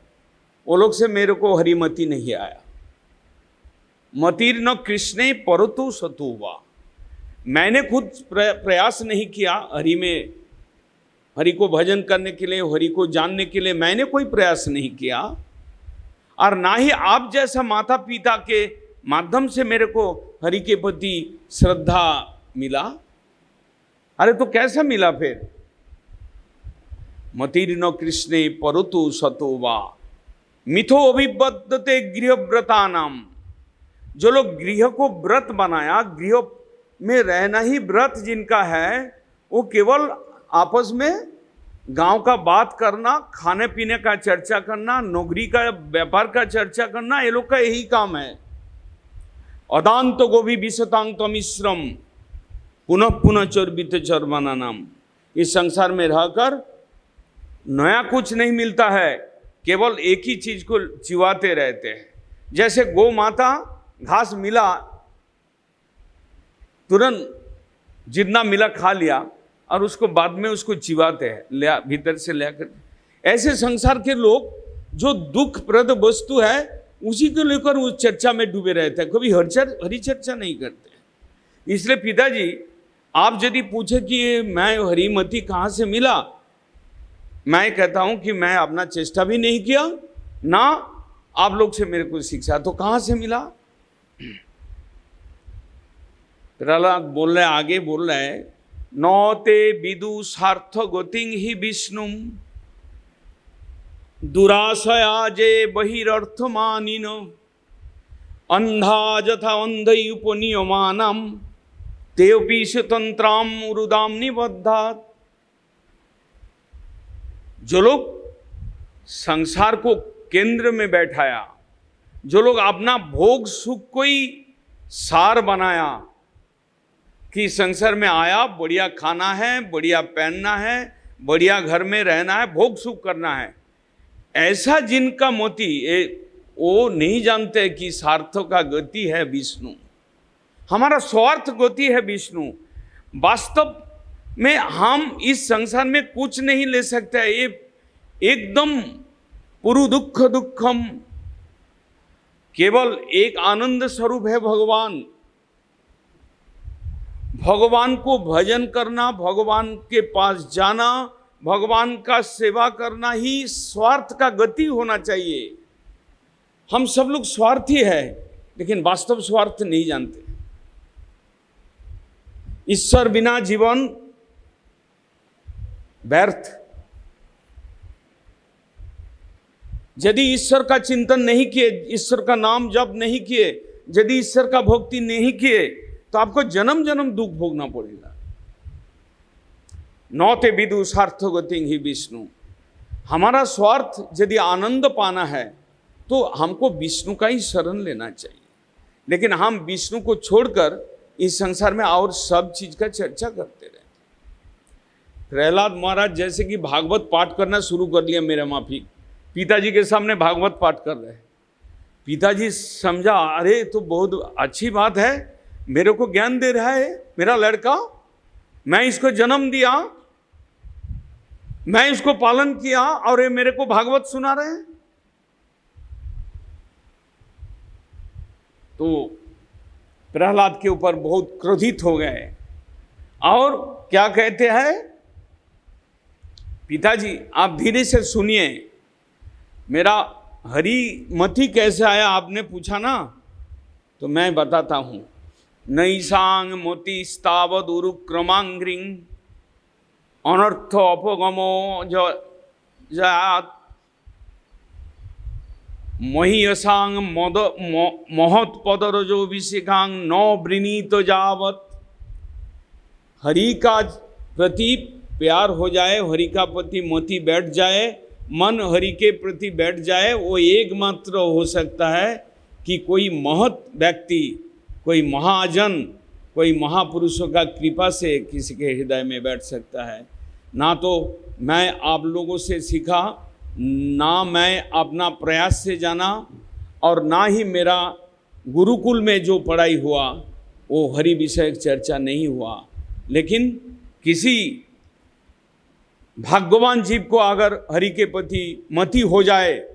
वो लोग से मेरे को हरिमति नहीं आया। मतीर्न कृष्णे परतो सतो वा। मैंने खुद प्रयास नहीं किया हरि को भजन करने के लिए, हरि को जानने के लिए मैंने कोई प्रयास नहीं किया, और ना ही आप जैसा माता पिता के माध्यम से मेरे को हरि के प्रति श्रद्धा मिला। अरे तो कैसा मिला फिर? मतीर्न कृष्णे परतो सतो वा मिथो अभिबद्धते गृहव्रता नाम। जो लोग गृह को व्रत बनाया, गृह में रहना ही व्रत जिनका है, वो केवल आपस में गांव का बात करना, खाने पीने का चर्चा करना, नौकरी का व्यापार का चर्चा करना, ये लोग का यही काम है। अदांत गोभी विशतांत मिश्रम पुनः पुनः चर्बित चर्मना नाम। इस संसार में रहकर नया कुछ नहीं मिलता है, केवल एक ही चीज को चिवाते रहते हैं। जैसे गौ माता घास मिला तुरंत जितना मिला खा लिया और उसको बाद में उसको चिवाते हैं भीतर से लेकर। ऐसे संसार के लोग जो दुखप्रद वस्तु है उसी को लेकर उस चर्चा में डूबे रहते हैं, कभी हरि चर्चा नहीं करते। इसलिए पिताजी आप यदि पूछे कि मैं हरिमति कहाँ से मिला, मैं कहता हूँ कि मैं अपना चेष्टा भी नहीं किया, ना आप लोग से मेरे को शिक्षा, तो कहाँ से मिला? प्रहलाद बोल रहे, आगे बोल रहे हैं, नौते विदु सार्थ गतिं ही विष्णुम दुराशया जे बहिरर्थमानिन अंधा यथा अंधै उपनियमानाम तेऽपि स्वतंत्राम रुदाम निबद्धात्। जो लोग संसार को केंद्र में बैठाया, जो लोग अपना भोग सुख को ही सार बनाया कि संसार में आया, बढ़िया खाना है, बढ़िया पहनना है, बढ़िया घर में रहना है, भोग सुख करना है, ऐसा जिनका मोती वो नहीं जानते कि सार्थ का गति है विष्णु, हमारा स्वार्थ गति है विष्णु। वास्तव में हम इस संसार में कुछ नहीं ले सकते, ये एकदम पुरु दुख दुखम, केवल एक आनंद स्वरूप है भगवान। भगवान को भजन करना, भगवान के पास जाना, भगवान का सेवा करना ही स्वार्थ का गति होना चाहिए। हम सब लोग स्वार्थी है, लेकिन वास्तव स्वार्थ नहीं जानते। ईश्वर बिना जीवन व्यर्थ। यदि ईश्वर का चिंतन नहीं किए, ईश्वर का नाम जप नहीं किए, यदि ईश्वर का भक्ति नहीं किए, तो आपको जन्म जन्म दुख भोगना पड़ेगा। नौते विदु सार्थ गति ही विष्णु। हमारा स्वार्थ यदि आनंद पाना है तो हमको विष्णु का ही शरण लेना चाहिए, लेकिन हम विष्णु को छोड़कर इस संसार में और सब चीज का चर्चा करते रहते। प्रहलाद महाराज जैसे कि भागवत पाठ करना शुरू कर लिया, मेरा माफी, पिताजी के सामने भागवत पाठ कर रहे। पिताजी समझा, अरे तो बहुत अच्छी बात है, मेरे को ज्ञान दे रहा है मेरा लड़का, मैं इसको जन्म दिया, मैं इसको पालन किया और ये मेरे को भागवत सुना रहे हैं। तो प्रहलाद के ऊपर बहुत क्रोधित हो गए और क्या कहते हैं, पिताजी आप धीरे से सुनिए, मेरा हरिमति कैसे आया आपने पूछा ना, तो मैं बताता हूं। नैसांग मोति स्तावद उरुक्रमांग्रिंग अनर्थ अपगमो जात महियसांग मद महत्पदरजो विशिखांग न वृणीत जावत। हरि का प्रति प्यार हो जाए, हरि का प्रति मति बैठ जाए, मन हरि के प्रति बैठ जाए, वो एकमात्र हो सकता है कि कोई महत व्यक्ति, कोई महाजन, कोई महापुरुषों का कृपा से किसी के हृदय में बैठ सकता है। ना तो मैं आप लोगों से सीखा, ना मैं अपना प्रयास से जाना, और ना ही मेरा गुरुकुल में जो पढ़ाई हुआ वो हरि विषयक चर्चा नहीं हुआ। लेकिन किसी भाग्यवान जीव को अगर हरि के प्रति मति हो जाए,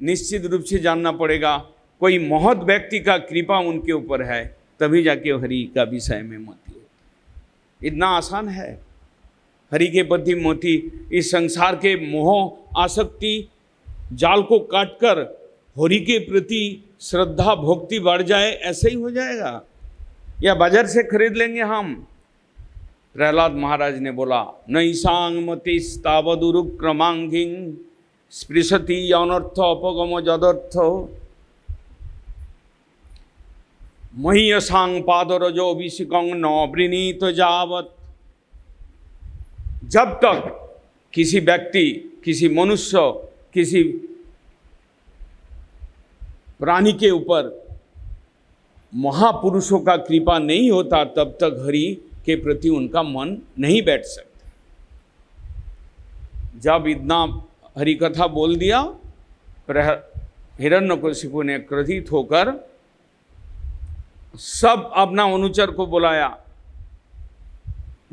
निश्चित रूप से जानना पड़ेगा कोई महत व्यक्ति का कृपा उनके ऊपर है, तभी जाके हरि का विषय में मति होती। इतना आसान है हरि के प्रति मति। इस संसार के मोह आसक्ति जाल को काटकर हरि के प्रति श्रद्धा भक्ति बढ़ जाए, ऐसे ही हो जाएगा। या बाजार से खरीद लेंगे हम। प्रहलाद महाराज ने बोला, नैसांग मति स्तावदुरुक्रमांगिंग स्पृशति अनर्थ अपगम जदर्थ महियसांग पादरजो विशिकंग न वृणीत जावत। जब तक किसी व्यक्ति, किसी मनुष्य, किसी प्राणी के ऊपर महापुरुषों का कृपा नहीं होता, तब तक हरि के प्रति उनका मन नहीं बैठ सकता। जब इतना हरि कथा बोल दिया, हिरण्यकशिपु ने क्रोधित होकर सब अपना अनुचर को बुलाया,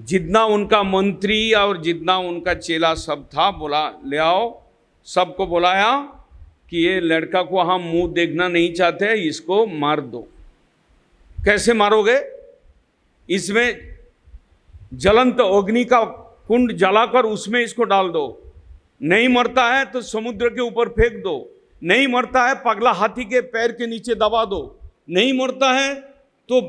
जितना उनका मंत्री और जितना उनका चेला सब था, बोला ले आओ, सबको बुलाया कि ये लड़का को हम मुंह देखना नहीं चाहते, इसको मार दो। कैसे मारोगे? इसमें ज्वलंत अग्नि का कुंड जलाकर उसमें इसको डाल दो। नहीं मरता है तो समुद्र के ऊपर फेंक दो। नहीं मरता है पगला हाथी के पैर के नीचे दबा दो। नहीं मरता है तो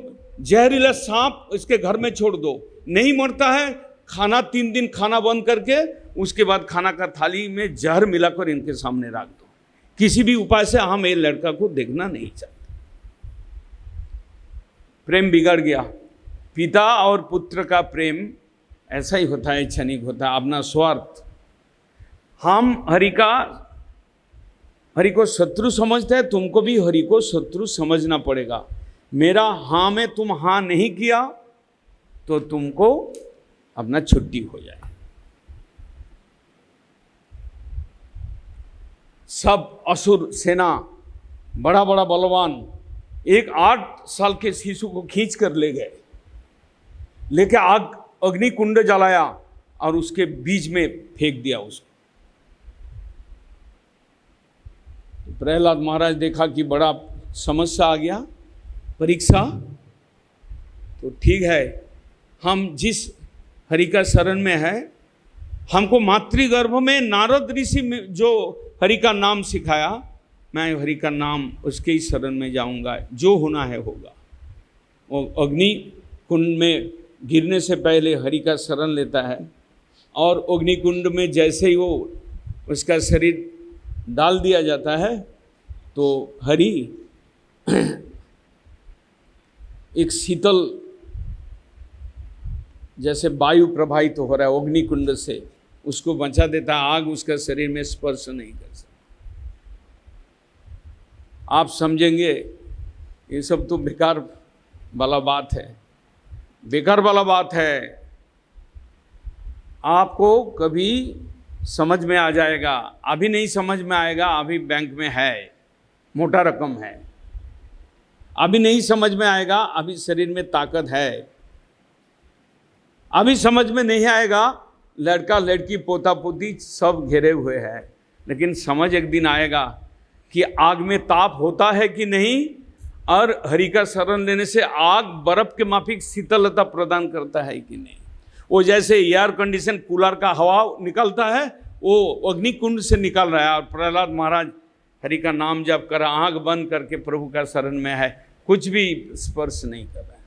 जहरीला सांप इसके घर में छोड़ दो। नहीं मरता है, खाना 3 दिन खाना बंद करके उसके बाद खाना का थाली में जहर मिलाकर इनके सामने रख दो। किसी भी उपाय से हम ये लड़का को देखना नहीं चाहते। प्रेम बिगड़ गया। पिता और पुत्र का प्रेम ऐसा ही होता है, क्षणिक होता है, अपना स्वार्थ। हम हरि को शत्रु समझते हैं, तुमको भी हरि को शत्रु समझना पड़ेगा। मेरा हाँ में तुम हाँ नहीं किया तो तुमको अपना छुट्टी हो जाए। सब असुर सेना, बड़ा बड़ा बलवान, एक 8 साल के शिशु को खींच कर ले गए, लेके आग अग्नि कुंड जलाया और उसके बीच में फेंक दिया उसको। प्रहलाद महाराज देखा कि बड़ा समस्या आ गया, परीक्षा। तो ठीक है, हम जिस हरि का शरण में है, हमको मातृगर्भ में नारद ऋषि में जो हरि का नाम सिखाया, मैं हरि का नाम उसके ही शरण में जाऊंगा, जो होना है होगा। वो अग्नि कुंड में गिरने से पहले हरि का शरण लेता है, और अग्नि कुंड में जैसे ही वो उसका शरीर डाल दिया जाता है तो हरि एक शीतल जैसे वायु प्रवाहित हो रहा है अग्नि कुंड से, उसको बचा देता है। आग उसका शरीर में स्पर्श नहीं कर सकता। आप समझेंगे ये सब तो बेकार वाला बात है, बेकार वाला बात है। आपको कभी समझ में आ जाएगा, अभी नहीं समझ में आएगा। अभी बैंक में है, मोटा रकम है, अभी नहीं समझ में आएगा। अभी शरीर में ताकत है, अभी समझ में नहीं आएगा। लड़का लड़की पोता पोती सब घेरे हुए हैं, लेकिन समझ एक दिन आएगा कि आग में ताप होता है कि नहीं, और हरि का शरण लेने से आग बर्फ के माफिक शीतलता प्रदान करता है कि नहीं। वो जैसे एयर कंडीशन कूलर का हवा निकलता है, वो अग्निकुंड से निकल रहा है। और प्रहलाद महाराज हरि का नाम जप कर आँख बंद करके प्रभु का शरण में है, कुछ भी स्पर्श नहीं कर रहा है।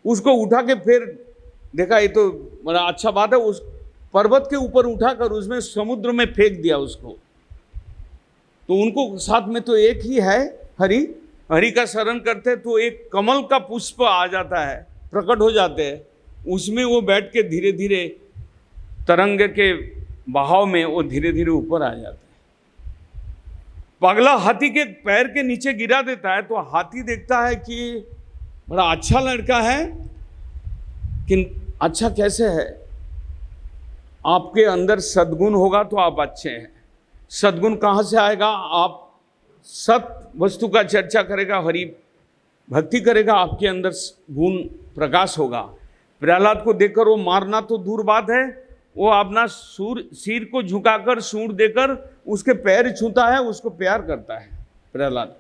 उसको उठा के फिर देखा, ये तो बड़ा अच्छा बात है, उस पर्वत के ऊपर उठाकर उसमें समुद्र में फेंक दिया उसको। तो उनको साथ में तो एक ही है, हरि का शरण करते तो एक कमल का पुष्प आ जाता है, प्रकट हो जाते हैं, उसमें वो बैठ के धीरे धीरे तरंग के बहाव में वो धीरे धीरे ऊपर आ जाते हैं। पगला हाथी के पैर के नीचे गिरा देता है, तो हाथी देखता है कि बड़ा अच्छा लड़का है, कि अच्छा कैसे है, आपके अंदर सद्गुण होगा तो आप अच्छे हैं। सद्गुण कहाँ से आएगा? आप सत वस्तु का चर्चा करेगा, हरि भक्ति करेगा, आपके अंदर गुण प्रकाश होगा। प्रहलाद को देखकर वो मारना तो दूर बात है, वो अपना सिर को झुकाकर सूंड देकर उसके पैर छूता है, उसको प्यार करता है प्रहलाद।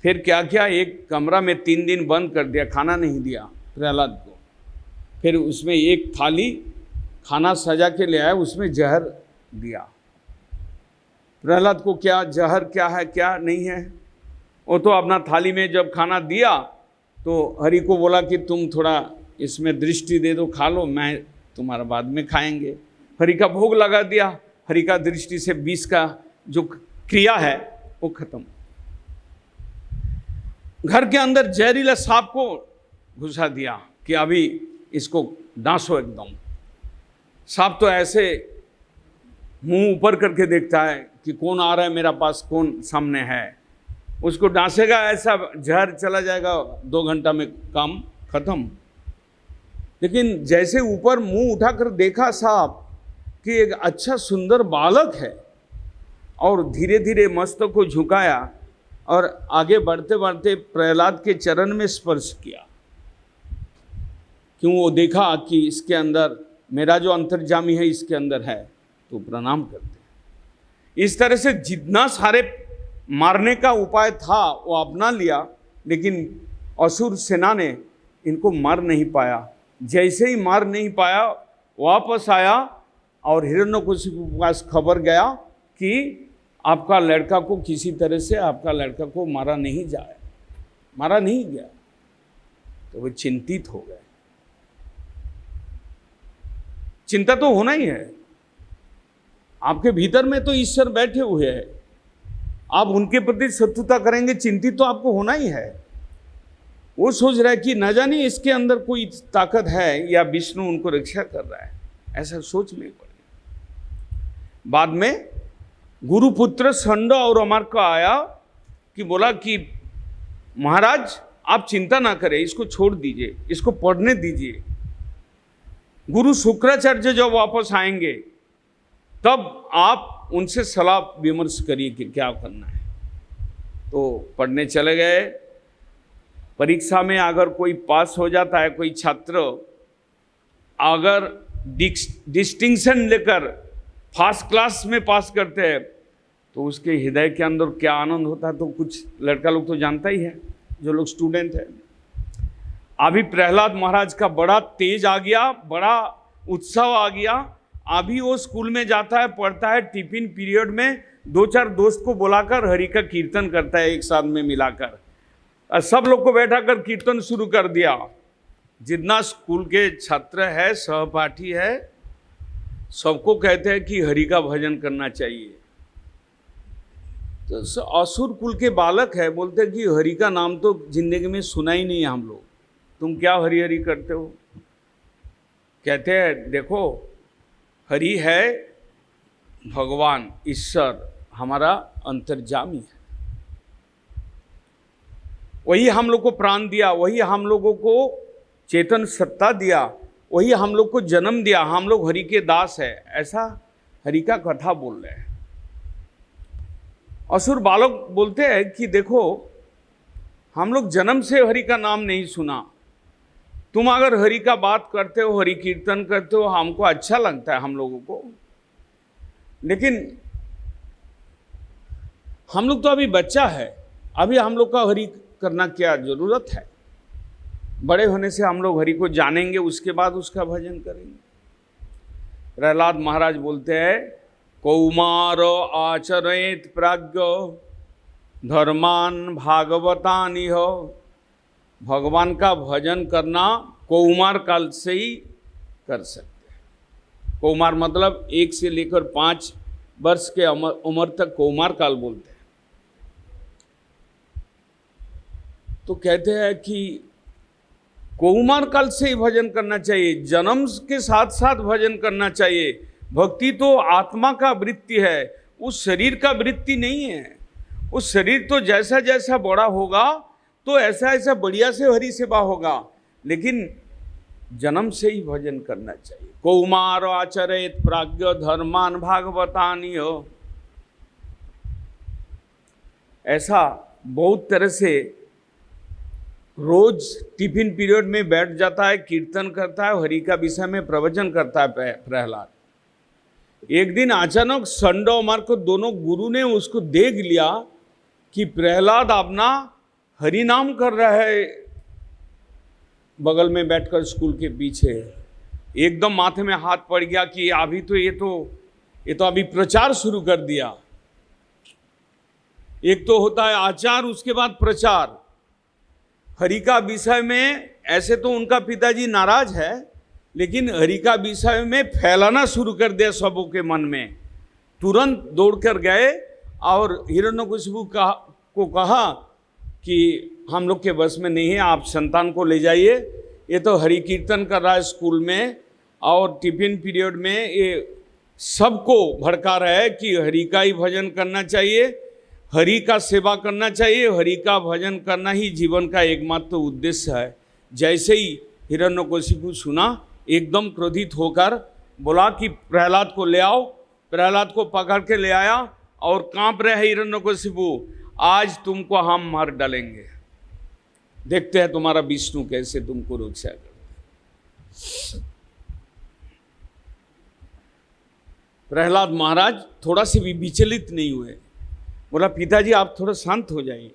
फिर क्या किया, एक कमरा में 3 दिन बंद कर दिया, खाना नहीं दिया प्रहलाद को। फिर उसमें एक थाली खाना सजा के ले आया, उसमें जहर दिया। प्रहलाद को क्या जहर क्या है क्या नहीं है, वो तो अपना थाली में जब खाना दिया तो हरि को बोला कि तुम थोड़ा इसमें दृष्टि दे दो, खा लो, मैं तुम्हारा बाद में खाएंगे। हरि का भोग लगा दिया, हरि का दृष्टि से विष का जो क्रिया है वो खत्म। घर के अंदर जहरीला सांप को घुसा दिया कि अभी इसको डांसो एकदम। सांप तो ऐसे मुंह ऊपर करके देखता है कि कौन आ रहा है मेरा पास, कौन सामने है, उसको डांसेगा, ऐसा जहर चला जाएगा, 2 घंटा में काम खत्म। लेकिन जैसे ऊपर मुंह उठाकर देखा सांप कि एक अच्छा सुंदर बालक है, और धीरे धीरे मस्तक को झुकाया और आगे बढ़ते बढ़ते प्रहलाद के चरण में स्पर्श किया। क्यों? वो देखा कि इसके अंदर मेरा जो अंतर्जामी है इसके अंदर है, तो प्रणाम करते हैं। इस तरह से जितना सारे मारने का उपाय था वो अपना लिया, लेकिन असुर सेना ने इनको मार नहीं पाया। जैसे ही मार नहीं पाया, वापस आया और हिरण्यकशिपु के पास खबर गया कि आपका लड़का को किसी तरह से आपका लड़का को मारा नहीं गया। तो वो चिंतित हो गए। चिंता तो होना ही है, आपके भीतर में तो ईश्वर बैठे हुए हैं, आप उनके प्रति शत्रुता करेंगे, चिंतित तो आपको होना ही है। वो सोच रहा है कि न जाने इसके अंदर कोई ताकत है या विष्णु उनको रक्षा कर रहा है, ऐसा सोच में पड़े। बाद में गुरुपुत्र षंड और अमर का आया कि बोला कि महाराज आप चिंता ना करें, इसको छोड़ दीजिए, इसको पढ़ने दीजिए। गुरु शुक्राचार्य जब वापस आएंगे तब आप उनसे सलाह विमर्श करिए कि क्या करना है। तो पढ़ने चले गए। परीक्षा में अगर कोई पास हो जाता है, कोई छात्र अगर डिस्टिंक्शन लेकर फर्स्ट क्लास में पास करते हैं तो उसके हृदय के अंदर क्या आनंद होता है, तो कुछ लड़का लोग तो जानता ही है, जो लोग स्टूडेंट है। अभी प्रहलाद महाराज का बड़ा तेज आ गया, बड़ा उत्साह आ गया। अभी वो स्कूल में जाता है, पढ़ता है, टिफिन पीरियड में 2-4 दोस्त को बुलाकर हरि का कीर्तन करता है, एक साथ में मिलाकर, और सब लोग को बैठाकर कीर्तन शुरू कर दिया। जितना स्कूल के छात्र है, सहपाठी है, सबको कहते हैं कि हरि का भजन करना चाहिए। तो असुर कुल के बालक है, बोलते हैं कि हरि का नाम तो जिंदगी में सुना ही नहीं हम लोग, तुम क्या हरि हरि करते हो। कहते हैं देखो, हरि है भगवान ईश्वर, हमारा अंतर्जामी है, वही हम लोग को प्राण दिया, वही हम लोगों को चेतन सत्ता दिया, वही हम लोग को जन्म दिया, हम लोग हरि के दास है, ऐसा हरि का कथा बोल रहे हैं। असुर बालक बोलते हैं कि देखो, हम लोग जन्म से हरि का नाम नहीं सुना, तुम अगर हरि का बात करते हो, हरि कीर्तन करते हो, हमको अच्छा लगता है हम लोगों को, लेकिन हम लोग तो अभी बच्चा है, अभी हम लोग का हरि करना क्या जरूरत है? बड़े होने से हम लोग हरि को जानेंगे, उसके बाद उसका भजन करेंगे। प्रहलाद महाराज बोलते हैं, कौमार आचरेत प्राज्ञ धर्मान भागवतानि हो। भगवान का भजन करना कौमार काल से ही कर सकते हैं। कौमार मतलब 1 से लेकर 5 वर्ष के उम्र तक कौमार काल बोलते हैं। तो कहते हैं कि कौमार काल से ही भजन करना चाहिए, जन्म के साथ साथ भजन करना चाहिए। भक्ति तो आत्मा का वृत्ति है, उस शरीर का वृत्ति नहीं है। उस शरीर तो जैसा जैसा बड़ा होगा तो ऐसा ऐसा बढ़िया से हरि सेवा होगा, लेकिन जन्म से ही भजन करना चाहिए। कौमार आचरेत प्राज्ञ धर्मान भागवतानि हो। ऐसा बहुत तरह से रोज टिफिन पीरियड में बैठ जाता है, कीर्तन करता है, हरि का विषय में प्रवचन करता है प्रहलाद। एक दिन अचानक संडे और मार को दोनों गुरु ने उसको देख लिया कि प्रहलाद अपना हरि नाम कर रहा है बगल में बैठकर स्कूल के पीछे। एकदम माथे में हाथ पड़ गया कि अभी तो ये तो अभी प्रचार शुरू कर दिया। एक तो होता है आचार, उसके बाद प्रचार। हरि का विषय में ऐसे तो उनका पिताजी नाराज है, लेकिन हरि का विषय में फैलाना शुरू कर दिया सबों के मन में। तुरंत दौड़कर गए और हिरण्यकशिपु को कहा कि हम लोग के बस में नहीं है, आप संतान को ले जाइए। ये तो हरि कीर्तन कर रहा है स्कूल में और टिफिन पीरियड में ये सबको भड़का रहा है कि हरि का ही भजन करना चाहिए, हरि का सेवा करना चाहिए, हरि का भजन करना ही जीवन का एकमात्र उद्देश्य है। जैसे ही हिरण्यकशिपु सुना, एकदम क्रोधित होकर बोला कि प्रहलाद को ले आओ। प्रहलाद को पकड़ के ले आया और कांप रहे हिरण्यकशिपु, आज तुमको हम मार डालेंगे, देखते हैं तुम्हारा विष्णु कैसे तुमको रक्षा करते। प्रहलाद महाराज थोड़ा से भी विचलित नहीं हुए। बोला, पिताजी आप थोड़ा शांत हो जाइए,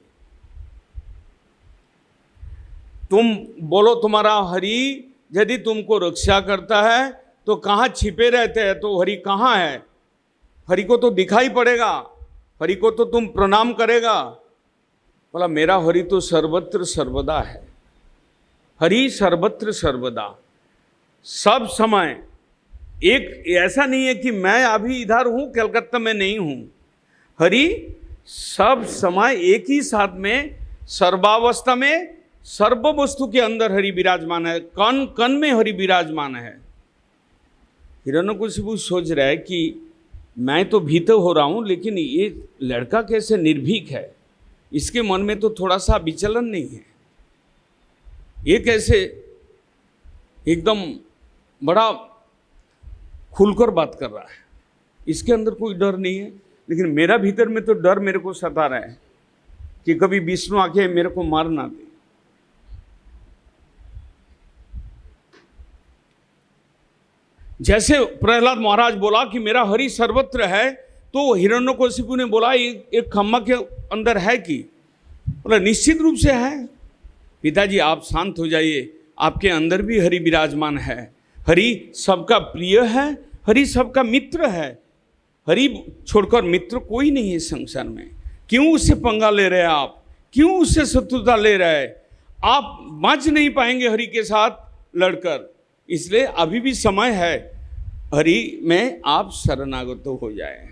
तुम बोलो तुम्हारा हरि यदि तुमको रक्षा करता है तो कहाँ छिपे रहते हैं, तो हरि कहाँ है? हरि को तो दिखाई पड़ेगा, हरि को तो तुम प्रणाम करेगा। बोला, मेरा हरि तो सर्वत्र सर्वदा है। हरि सर्वत्र सर्वदा, सब समय। एक ऐसा नहीं है कि मैं अभी इधर हूँ, कलकत्ता में नहीं हूँ। हरि सब समय एक ही साथ में, सर्वावस्था में, सर्व वस्तु के अंदर हरि विराजमान है। कण कण में हरि विराजमान है। हिरण्यकशिपु सोच रहा है कि मैं तो भीतर हो रहा हूँ, लेकिन ये लड़का कैसे निर्भीक है, इसके मन में तो थोड़ा सा विचलन नहीं है। ये कैसे एकदम बड़ा खुलकर बात कर रहा है, इसके अंदर कोई डर नहीं है। लेकिन मेरा भीतर में तो डर मेरे को सता रहा है कि कभी विष्णु आके मेरे को मार ना दे। जैसे प्रहलाद महाराज बोला कि मेरा हरि सर्वत्र है, तो हिरण्यकशिपु ने बोला एक खम्मा के अंदर है कि? बोला, निश्चित रूप से है। पिताजी आप शांत हो जाइए, आपके अंदर भी हरि विराजमान है। हरि सबका प्रिय है, हरि सबका मित्र है। हरि छोड़कर मित्र कोई नहीं है संसार में। क्यों उससे पंगा ले रहे हैं आप? क्यों उससे शत्रुता ले रहे हैं? आप बच नहीं पाएंगे हरि के साथ लड़कर। इसलिए अभी भी समय है, हरि में आप शरणागत हो जाए।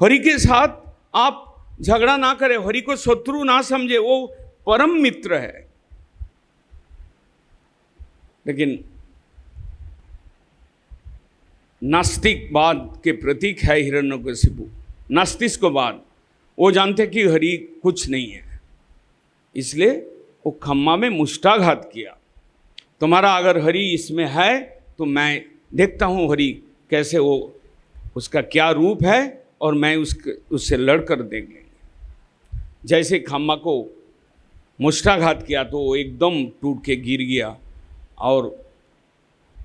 हरि के साथ आप झगड़ा ना करें, हरि को शत्रु ना समझे, वो परम मित्र है। लेकिन नास्तिकवाद के प्रतीक है हिरण्यकशिपु। नास्तिकवाद, वो जानते कि हरि कुछ नहीं है, इसलिए वो खम्मा में मुष्टाघात किया। तुम्हारा अगर हरि इसमें है तो मैं देखता हूँ हरि कैसे, वो उसका क्या रूप है, और मैं उससे लड़कर देख लेंगे। जैसे खम्मा को मुष्टाघात किया तो वो एकदम टूट के गिर गया। और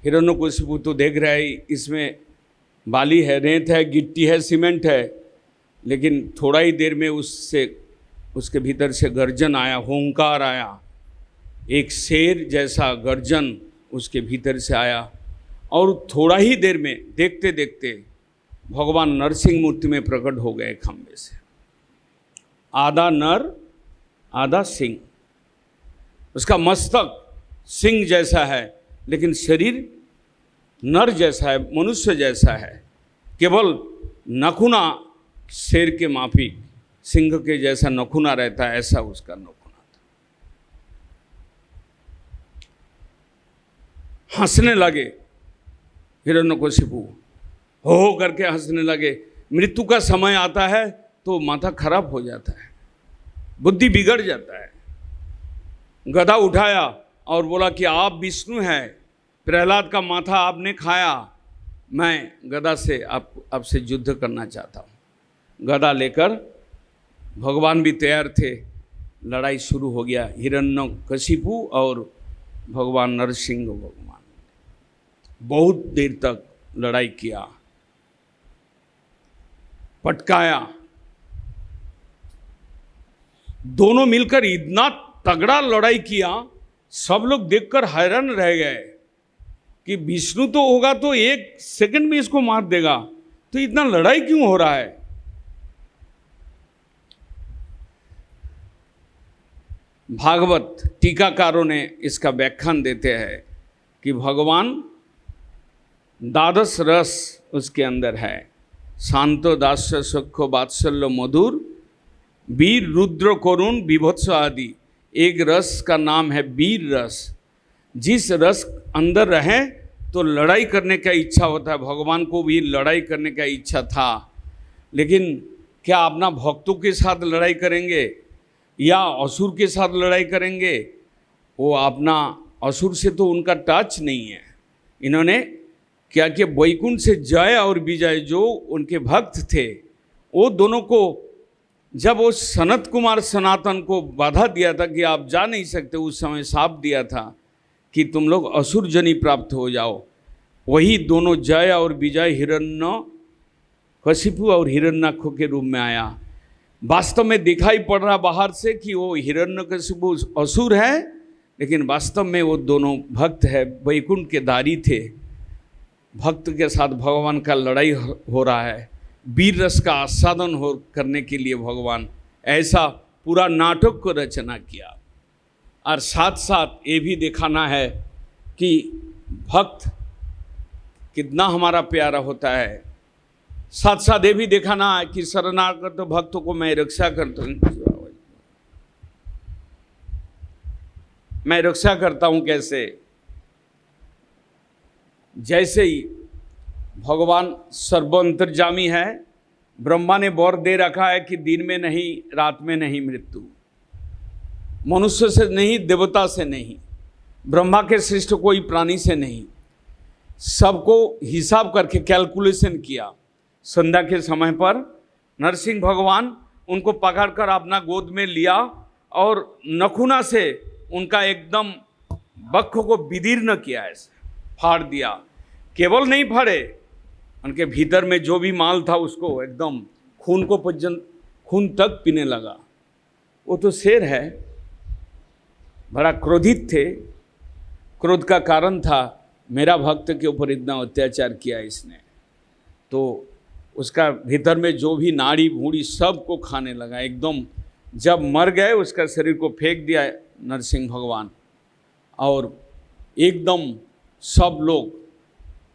हिरण्यकशिपु तो देख रहा है इसमें बाली है, रेत है, गिट्टी है, सीमेंट है, लेकिन थोड़ा ही देर में उससे उसके भीतर से गर्जन आया, होंकार आया, एक शेर जैसा गर्जन उसके भीतर से आया। और थोड़ा ही देर में देखते देखते भगवान नरसिंह मूर्ति में प्रकट हो गए खंबे से। आधा नर आधा सिंह, उसका मस्तक सिंह जैसा है लेकिन शरीर नर जैसा है, मनुष्य जैसा है। केवल नखुना शेर के माफिक, सिंह के जैसा नखुना रहता है, ऐसा उसका नखुना था। हंसने लगे हिरण्यकशिपु, हो करके हंसने लगे। मृत्यु का समय आता है तो माथा खराब हो जाता है, बुद्धि बिगड़ जाता है। गदा उठाया और बोला कि आप विष्णु हैं, प्रहलाद का माथा आपने खाया, मैं गदा से आपसे युद्ध करना चाहता हूँ। गदा लेकर भगवान भी तैयार थे, लड़ाई शुरू हो गया। हिरण्यकशिपु और भगवान नरसिंह भगवान बहुत देर तक लड़ाई किया, पटकाया। दोनों मिलकर इतना तगड़ा लड़ाई किया, सब लोग देखकर हैरान रह गए कि विष्णु तो होगा तो एक सेकंड में इसको मार देगा, तो इतना लड़ाई क्यों हो रहा है। भागवत टीकाकारों ने इसका व्याख्यान देते हैं कि भगवान द्वादश रस उसके अंदर है, शांतो दास्य सुखो वात्सल्य मधुर वीर रुद्र करुण विभत्स आदि। एक रस का नाम है वीर रस। जिस रस अंदर रहे तो लड़ाई करने का इच्छा होता है। भगवान को भी लड़ाई करने का इच्छा था, लेकिन क्या अपना भक्तों के साथ लड़ाई करेंगे या असुर के साथ लड़ाई करेंगे? वो अपना असुर से तो उनका टच नहीं है। इन्होंने क्या कि वैकुंठ से जय और विजय जो उनके भक्त थे, वो दोनों को जब वो सनत कुमार सनातन को बाधा दिया था कि आप जा नहीं सकते, उस समय शाप दिया था कि तुम लोग असुर जनी प्राप्त हो जाओ, वही दोनों जय और विजय हिरण्यकशिपु और हिरण्याक्ष के रूप में आया। वास्तव में दिखाई पड़ रहा बाहर से कि वो हिरण्यकशिपु असुर है, लेकिन वास्तव में वो दोनों भक्त है, वैकुंठ के दारी थे। भक्त के साथ भगवान का लड़ाई हो रहा है, वीर रस का आस्वादन हो करने के लिए भगवान ऐसा पूरा नाटक को रचना किया। और साथ साथ ये भी दिखाना है कि भक्त कितना हमारा प्यारा होता है। साथ साथ ये भी दिखाना है कि शरणागत भक्तों को मैं रक्षा करता हूँ। मैं रक्षा करता हूँ कैसे? जैसे ही भगवान सर्वअंतर्यामी है, ब्रह्मा ने वर दे रखा है कि दिन में नहीं, रात में नहीं मृत्यु, मनुष्य से नहीं, देवता से नहीं, ब्रह्मा के श्रेष्ठ कोई प्राणी से नहीं। सबको हिसाब करके कैलकुलेशन किया। संध्या के समय पर नरसिंह भगवान उनको पकड़कर अपना गोद में लिया और नखुना से उनका एकदम वक्ष को विदीर्ण किया, ऐसे फाड़ दिया। केवल नहीं फाड़े, उनके भीतर में जो भी माल था उसको एकदम खून तक पीने लगा। वो तो शेर है, बड़ा क्रोधित थे। क्रोध का कारण था मेरा भक्त के ऊपर इतना अत्याचार किया इसने, तो उसका भीतर में जो भी नाड़ी भूड़ी सब को खाने लगा एकदम। जब मर गए उसका शरीर को फेंक दिया नरसिंह भगवान, और एकदम सब लोग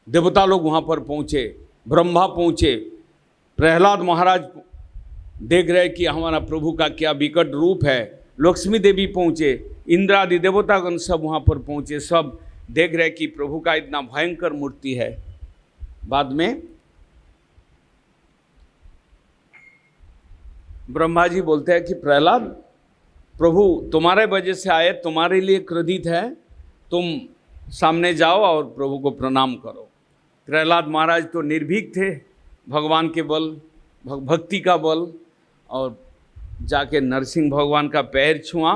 देवता लोग वहाँ पर पहुँचे, ब्रह्मा पहुँचे, प्रहलाद महाराज देख रहे कि हमारा प्रभु का क्या विकट रूप है, लक्ष्मी देवी पहुँचे, इंद्र आदि देवतागण सब वहाँ पर पहुँचे, सब देख रहे कि प्रभु का इतना भयंकर मूर्ति है। बाद में ब्रह्मा जी बोलते हैं कि प्रहलाद, प्रभु तुम्हारे वजह से आए, तुम्हारे लिए क्रोधित है, तुम सामने जाओ और प्रभु को प्रणाम करो। प्रहलाद महाराज तो निर्भीक थे भगवान के बल, भक्ति का बल, और जाके नरसिंह भगवान का पैर छुआ,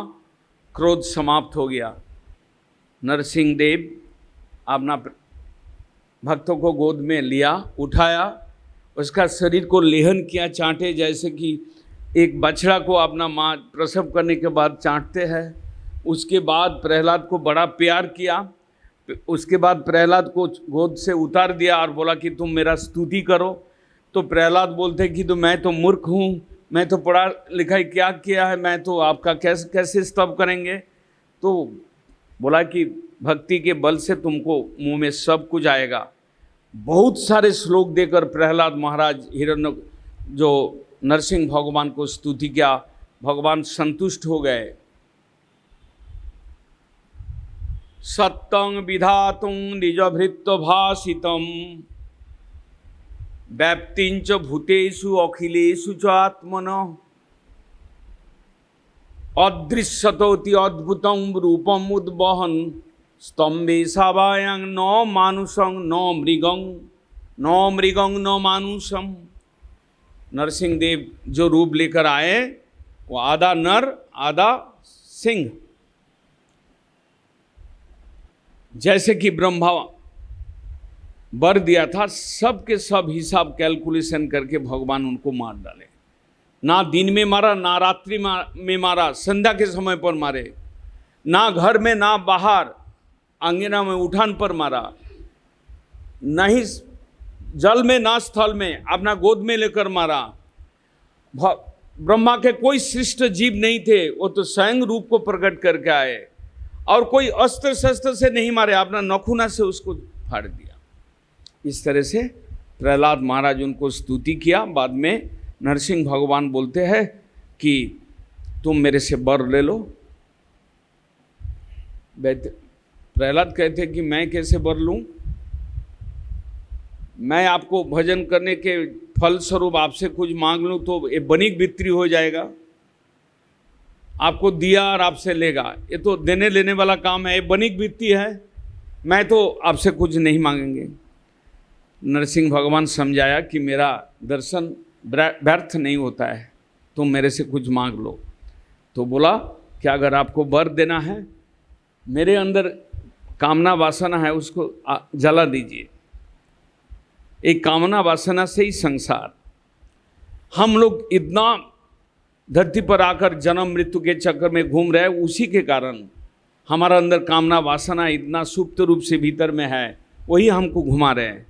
क्रोध समाप्त हो गया। नरसिंह देव अपना भक्तों को गोद में लिया, उठाया, उसका शरीर को लेहन किया, चाटे जैसे कि एक बछड़ा को अपना माँ प्रसव करने के बाद चाटते हैं। उसके बाद प्रहलाद को बड़ा प्यार किया। उसके बाद प्रहलाद को गोद से उतार दिया और बोला कि तुम मेरा स्तुति करो। तो प्रहलाद बोलते कि तो मैं तो मूर्ख हूँ, मैं तो पढ़ा लिखाई क्या किया है, मैं तो आपका कैसे स्तव करेंगे। तो बोला कि भक्ति के बल से तुमको मुंह में सब कुछ आएगा। बहुत सारे श्लोक देकर प्रहलाद महाराज हिरण्य जो नरसिंह भगवान को स्तुति किया। भगवान संतुष्ट हो गए। सत्यं विधातुं निजभृत्य भाषितम् व्याप्तिंच भूतेषु अखिलेषु च आत्मनः अदृश्यतोति अद्भुतं रूपम् उद्वहन् स्तंभे सभायां न मानुषं न मृगं न मानुषम। नरसिंह देव जो रूप लेकर आए वो आधा नर आधा सिंह। जैसे कि ब्रह्मा वर दिया था, सब के सब हिसाब कैलकुलेशन करके भगवान उनको मार डाले। ना दिन में मारा, ना रात्रि में मारा, संध्या के समय पर मारे, ना घर में ना बाहर आंगना में उठान पर मारा, नहीं जल में ना स्थल में, अपना गोद में लेकर मारा। ब्रह्मा के कोई श्रेष्ठ जीव नहीं थे, वो तो स्वयं रूप को प्रकट करके आए। और कोई अस्त्र शस्त्र से नहीं मारे, अपना नखुना से उसको फाड़ दिया। इस तरह से प्रहलाद महाराज उनको स्तुति किया। बाद में नरसिंह भगवान बोलते हैं कि तुम मेरे से वर ले लो। प्रहलाद कहते कि मैं कैसे वर लूं? मैं आपको भजन करने के फल स्वरूप आपसे कुछ मांग लूं तो ये बनिक बिक्री हो जाएगा। आपको दिया और आपसे लेगा, ये तो देने लेने वाला काम है, ये बनिक वित्ती है। मैं तो आपसे कुछ नहीं मांगेंगे। नरसिंह भगवान समझाया कि मेरा दर्शन व्यर्थ नहीं होता है, तुम मेरे से कुछ मांग लो। तो बोला कि अगर आपको वर देना है, मेरे अंदर कामना वासना है, उसको जला दीजिए। एक कामना वासना से ही संसार, हम लोग इतना धरती पर आकर जन्म मृत्यु के चक्कर में घूम रहे, उसी के कारण हमारा अंदर कामना वासना इतना सुप्त रूप से भीतर में है, वही हमको घुमा रहे हैं।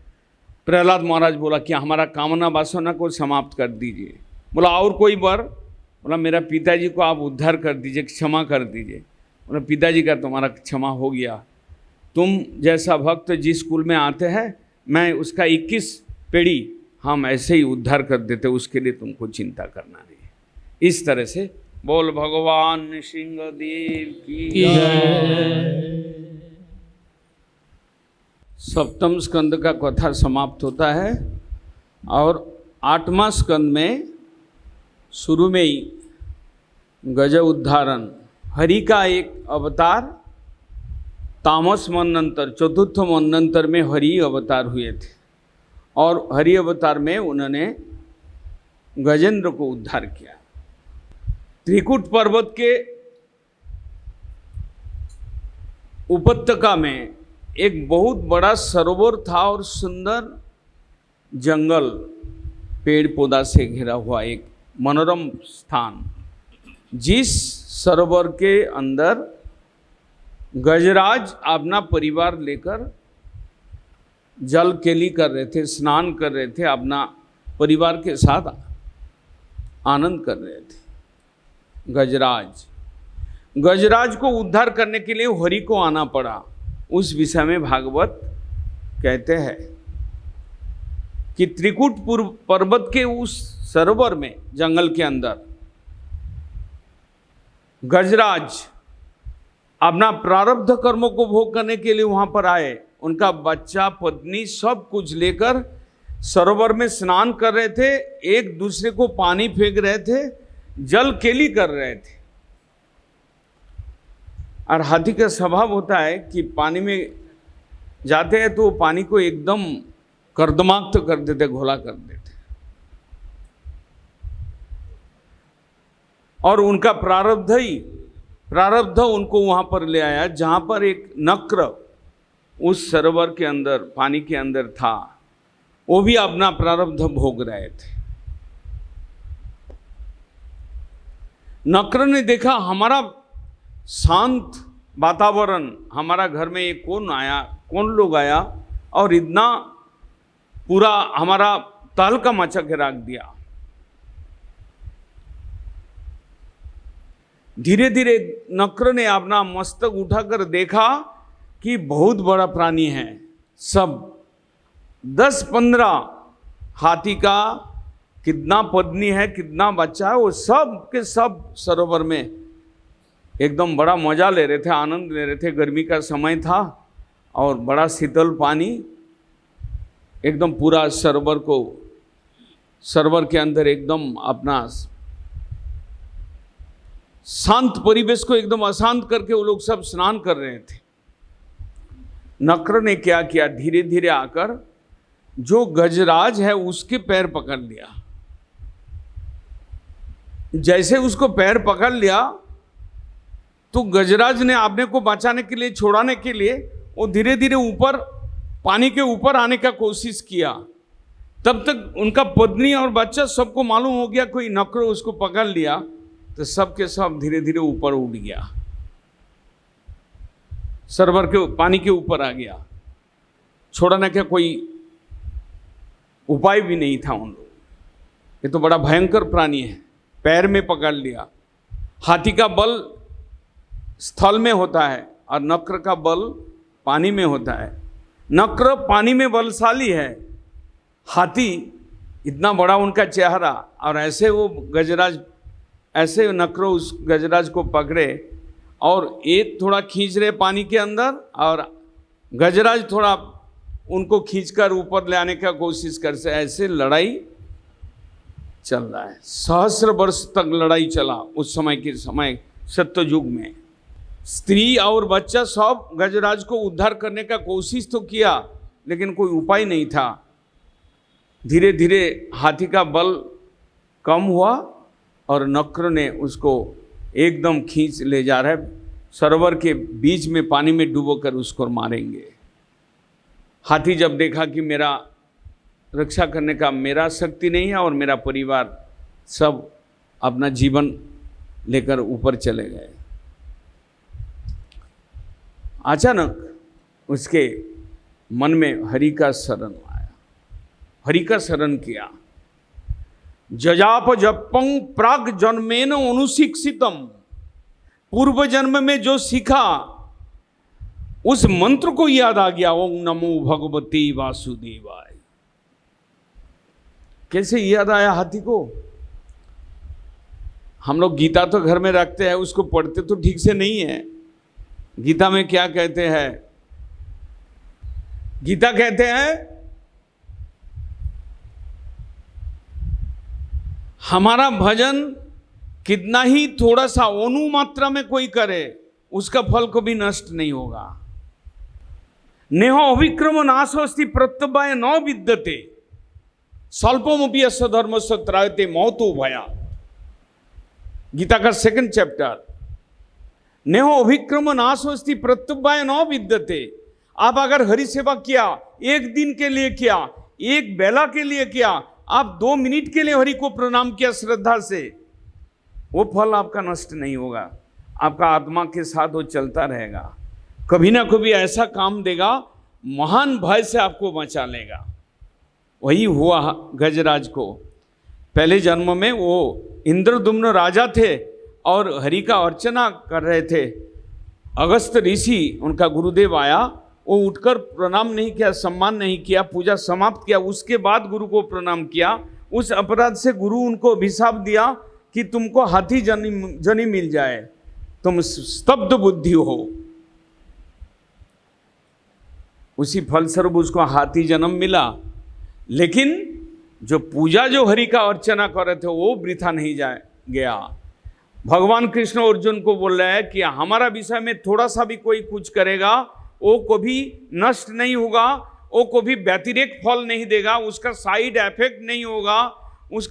प्रहलाद महाराज बोला कि हमारा कामना वासना को समाप्त कर दीजिए। बोला और कोई वर? बोला मेरा पिताजी को आप उद्धार कर दीजिए, क्षमा कर दीजिए। बोला पिताजी का तुम्हारा क्षमा हो गया। तुम जैसा भक्त जिस कुल में आते हैं, मैं उसका 21 पीढ़ी हम ऐसे ही उद्धार कर देते, उसके लिए तुमको चिंता करना नहीं। इस तरह से बोल भगवान सिंहदेव की जय। सप्तम स्कंद का कथा समाप्त होता है और 8वां स्कंद में शुरू में ही गज उद्धारण, हरि का एक अवतार, तामस मनंतर, चतुर्थ मनंतर में हरि अवतार हुए थे और हरि अवतार में उन्होंने गजेंद्र को उद्धार किया। त्रिकुट पर्वत के उपत्यका में एक बहुत बड़ा सरोवर था और सुंदर जंगल, पेड़ पौधा से घिरा हुआ एक मनोरम स्थान, जिस सरोवर के अंदर गजराज अपना परिवार लेकर जल केली कर रहे थे, स्नान कर रहे थे, अपना परिवार के साथ आनंद कर रहे थे। गजराज को उद्धार करने के लिए हरि को आना पड़ा। उस विषय में भागवत कहते हैं कि त्रिकुट पर्वत के उस सरोवर में, जंगल के अंदर, गजराज अपना प्रारब्ध कर्मों को भोग करने के लिए वहां पर आए। उनका बच्चा, पत्नी, सब कुछ लेकर सरोवर में स्नान कर रहे थे, एक दूसरे को पानी फेंक रहे थे, जल केली कर रहे थे। और हाथी का स्वभाव होता है कि पानी में जाते हैं तो पानी को एकदम कर्दमाक्त कर देते, घोला कर देते। और उनका प्रारब्ध उनको वहां पर ले आया जहां पर एक नक्र उस सरोवर के अंदर, पानी के अंदर था, वो भी अपना प्रारब्ध भोग रहे थे। नक्र ने देखा हमारा शांत वातावरण, हमारा घर में ये कौन आया, कौन लोग आया और इतना पूरा हमारा तहलका मचा के रख दिया। धीरे धीरे नक्र ने अपना मस्तक उठाकर देखा कि बहुत बड़ा प्राणी है। सब 10-15 हाथी का कितना पत्नी है, कितना बच्चा है, वो सब के सब सरोवर में एकदम बड़ा मजा ले रहे थे, आनंद ले रहे थे। गर्मी का समय था और बड़ा शीतल पानी एकदम पूरा सरोवर के अंदर एकदम अपना शांत परिवेश को एकदम अशांत करके वो लोग सब स्नान कर रहे थे। नक्र ने क्या किया, धीरे धीरे आकर जो गजराज है उसके पैर पकड़ लिया। जैसे उसको पैर पकड़ लिया तो गजराज ने अपने को बचाने के लिए, छोड़ाने के लिए वो धीरे धीरे ऊपर, पानी के ऊपर आने का कोशिश किया। तब तक उनका पत्नी और बच्चा सबको मालूम हो गया कोई नक्र उसको पकड़ लिया, तो सब के सब धीरे धीरे ऊपर उड़ गया, सरोवर के पानी के ऊपर आ गया। छोड़ने का कोई उपाय भी नहीं था उन लोगों। ये तो बड़ा भयंकर प्राणी है, पैर में पकड़ लिया। हाथी का बल स्थल में होता है और नक्र का बल पानी में होता है। नक्र पानी में बलशाली है, हाथी इतना बड़ा उनका चेहरा, और ऐसे वो गजराज, ऐसे नक्र उस गजराज को पकड़े और एक थोड़ा खींच रहे पानी के अंदर और गजराज थोड़ा उनको खींचकर ऊपर ले आने का कोशिश कर से, ऐसे लड़ाई चल रहा है। सहस्र वर्ष तक लड़ाई चला उस समय के समय सत्ययुग में। स्त्री और बच्चा सब गजराज को उद्धार करने का कोशिश तो किया, लेकिन कोई उपाय नहीं था। धीरे धीरे हाथी का बल कम हुआ और नक्र ने उसको एकदम खींच ले जा रहा है, सरोवर के बीच में पानी में डूबोकर उसको मारेंगे। हाथी जब देखा कि मेरा रक्षा करने का मेरा शक्ति नहीं है और मेरा परिवार सब अपना जीवन लेकर ऊपर चले गए, अचानक उसके मन में हरि का शरण आया। हरि का शरण किया। जजाप जपं प्राग जन्मेन अनुशिक्षितम, पूर्व जन्म में जो सीखा उस मंत्र को याद आ गया, ओम नमो भगवती वासुदेवाय। कैसे याद आया हाथी को? हम लोग गीता तो घर में रखते हैं, उसको पढ़ते तो ठीक से नहीं है। गीता में क्या कहते हैं? गीता कहते हैं हमारा भजन कितना ही थोड़ा सा अणु मात्रा में कोई करे, उसका फल कभी नष्ट नहीं होगा। नेहो अभिक्रम नाशोस्ति प्रत्यवाय न विद्यते, स्वल्पमपि यस्य धर्मस्य त्रायते मौतो भया। गीता का 2nd चैप्टर। नेहो अभिक्रम नाशोस्ति प्रत्यवाय न विद्यते। आप अगर हरि सेवा किया, एक दिन के लिए किया, एक बेला के लिए किया, आप 2 मिनट के लिए हरि को प्रणाम किया श्रद्धा से, वो फल आपका नष्ट नहीं होगा। आपका आत्मा के साथ वो चलता रहेगा, कभी ना कभी ऐसा काम देगा, महान भय से आपको बचा लेगा। वही हुआ गजराज को। पहले जन्म में वो इंद्रदुम्न राजा थे और हरि का अर्चना कर रहे थे। अगस्त ऋषि उनका गुरुदेव आया, वो उठकर प्रणाम नहीं किया, सम्मान नहीं किया, पूजा समाप्त किया, उसके बाद गुरु को प्रणाम किया। उस अपराध से गुरु उनको अभिशाप दिया कि तुमको हाथी जनी मिल जाए, तुम स्तब्ध बुद्धि हो। उसी फलस्वरूप उसको हाथी जन्म मिला। लेकिन जो पूजा जो हरि का अर्चना कर रहे थे वो वृथा नहीं गया। भगवान कृष्ण अर्जुन को बोल रहे हैं कि हमारा विषय में थोड़ा सा भी कोई कुछ करेगा वो कभी नष्ट नहीं होगा, वो कभी व्यतिरेक फल नहीं देगा, उसका साइड इफेक्ट नहीं होगा।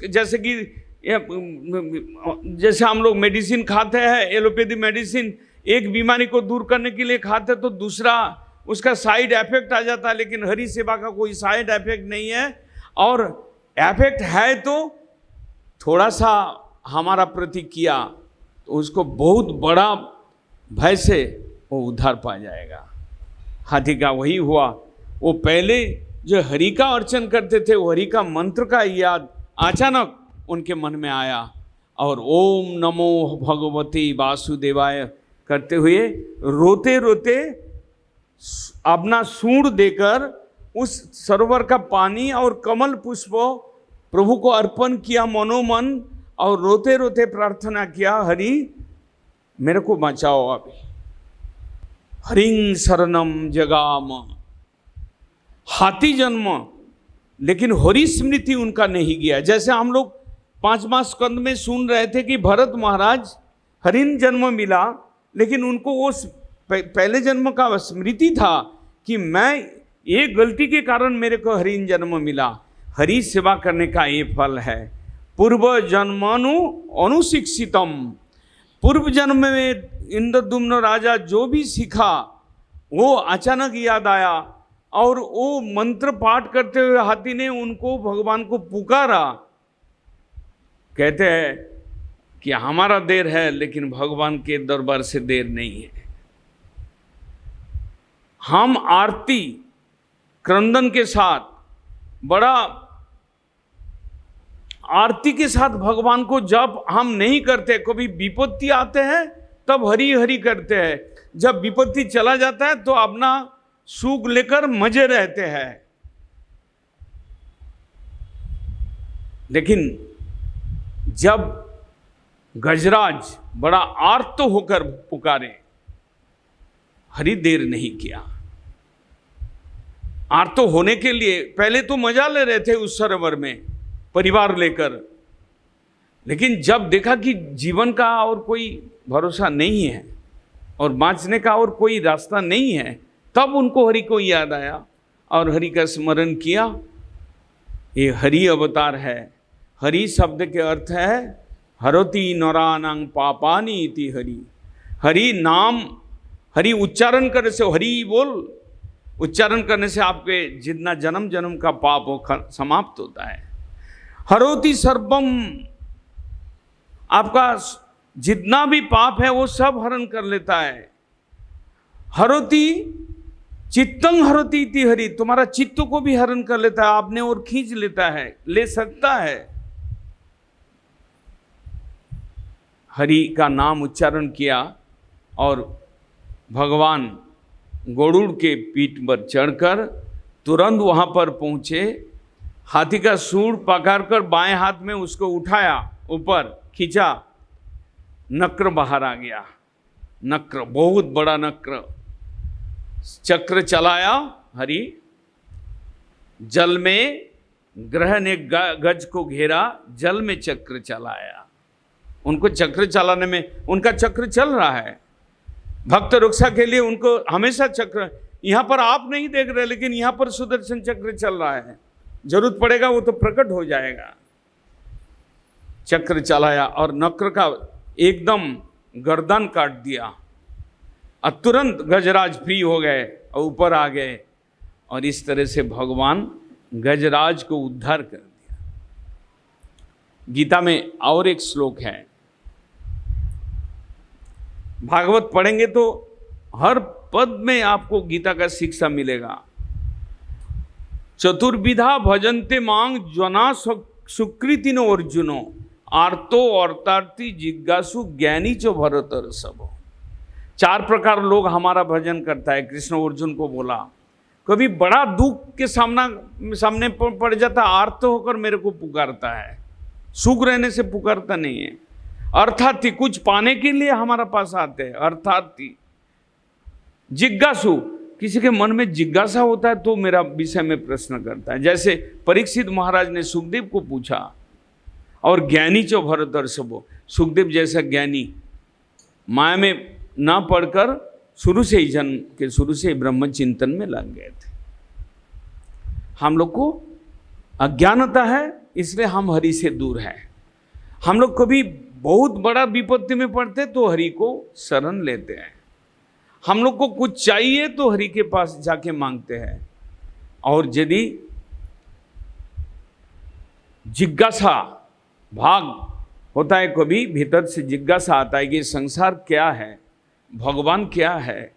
जैसे कि जैसे हम लोग मेडिसिन खाते हैं, एलोपैथी मेडिसिन एक बीमारी को दूर करने के लिए खाते तो दूसरा उसका साइड इफेक्ट आ जाता है, लेकिन हरि सेवा का कोई साइड इफेक्ट नहीं है। और इफेक्ट है तो थोड़ा सा हमारा प्रति किया तो उसको बहुत बड़ा भय से वो उद्धार पा जाएगा। हाथी का वही हुआ। वो पहले जो हरि का अर्चन करते थे, वो हरि का मंत्र का याद अचानक उनके मन में आया और ओम नमो भगवती वासुदेवाय करते हुए रोते रोते अपना सूंड देकर उस सरोवर का पानी और कमल पुष्प प्रभु को अर्पण किया मनोमन, और रोते रोते प्रार्थना किया, हरि मेरे को बचाओ अभी। हरिं शरणम जगाम। हाथी जन्म, लेकिन हरि स्मृति उनका नहीं गया। जैसे हम लोग 5वां स्कंद में सुन रहे थे कि भरत महाराज हरिन जन्म मिला, लेकिन उनको वो पहले जन्म का स्मृति था कि मैं ये गलती के कारण मेरे को हरिन जन्म मिला। हरि सेवा करने का ये फल है। पूर्व जन्मानु अनुशिक्षितम। पूर्व जन्म में इंद्रदुम्न राजा जो भी सीखा वो अचानक याद आया, और वो मंत्र पाठ करते हुए हाथी ने उनको भगवान को पुकारा। कहते हैं कि हमारा देर है, लेकिन भगवान के दरबार से देर नहीं है। हम आरती क्रंदन के साथ, बड़ा आरती के साथ भगवान को जब हम नहीं करते, कभी विपत्ति आते हैं तब हरि हरि करते हैं, जब विपत्ति चला जाता है तो अपना सुख लेकर मजे रहते हैं। लेकिन जब गजराज बड़ा आर्त होकर पुकारे, हरि देर नहीं किया। आर्त होने के लिए पहले तो मजा ले रहे थे उस सरोवर में परिवार लेकर, लेकिन जब देखा कि जीवन का और कोई भरोसा नहीं है और बाँचने का और कोई रास्ता नहीं है, तब उनको हरि को याद आया और हरि का स्मरण किया। ये हरि अवतार है। हरि शब्द के अर्थ है हरोति नरानां पापानि इति हरि। हरि नाम, हरि उच्चारण करने से, हरि बोल उच्चारण करने से आपके जितना जन्म जन्म का पाप वो समाप्त होता है। हरोति सर्वम, आपका जितना भी पाप है वो सब हरण कर लेता है। हरोति चित्तं हरोति इति हरि, तुम्हारा चित्त को भी हरण कर लेता है, आपने और खींच लेता है, ले सकता है। हरि का नाम उच्चारण किया और भगवान गरुड़ के पीठ पर चढ़कर तुरंत वहां पर पहुंचे। हाथी का सूंड पकड़कर बाएं हाथ में उसको उठाया, ऊपर खींचा, नक्र बाहर आ गया। नक्र, बहुत बड़ा नक्र। चक्र चलाया हरि, जल में ग्रह ने गज को घेरा, जल में चक्र चलाया। उनको चक्र चलाने में, उनका चक्र चल रहा है। भक्त रक्षा के लिए उनको हमेशा चक्र, यहाँ पर आप नहीं देख रहे, लेकिन यहाँ पर सुदर्शन चक्र चल रहा है। जरूरत पड़ेगा वो तो प्रकट हो जाएगा। चक्र चलाया और नक्र का एकदम गर्दन काट दिया और तुरंत गजराज फ्री हो गए और ऊपर आ गए, और इस तरह से भगवान गजराज को उद्धार कर दिया। गीता में और एक श्लोक है, भागवत पढ़ेंगे तो हर पद में आपको गीता का शिक्षा मिलेगा। चतुर्विधा भजन्ते मांग जना सुकृतिनो अर्जुनो, आर्तो अर्थार्थी जिज्ञासु ज्ञानी चो भरतर सब। 4 प्रकार लोग हमारा भजन करता है। कृष्ण अर्जुन को बोला, कभी बड़ा दुख के सामने पड़ जाता, आर्त होकर मेरे को पुकारता है, सुख रहने से पुकारता नहीं है। अर्थार्थी, कुछ पाने के लिए हमारा पास आते हैं, अर्थार्थी। जिज्ञासु, किसी के मन में जिज्ञासा होता है तो मेरा विषय में प्रश्न करता है। जैसे परीक्षित महाराज ने सुखदेव को पूछा। और ज्ञानी चो भरतर सबो, सुखदेव जैसा ज्ञानी माया में ना पढ़कर शुरू से ही, जन्म के शुरू से ही ब्रह्म चिंतन में लग गए थे। हम लोग को अज्ञानता है, इसलिए हम हरि से दूर हैं। हम लोग कभी बहुत बड़ा विपत्ति में पड़ते तो हरि को शरण लेते हैं। हम लोग को कुछ चाहिए तो हरि के पास जाके मांगते हैं। और यदि जिज्ञासा भाग होता है कभी भीतर से जिज्ञासा आता है कि संसार क्या है, भगवान क्या है,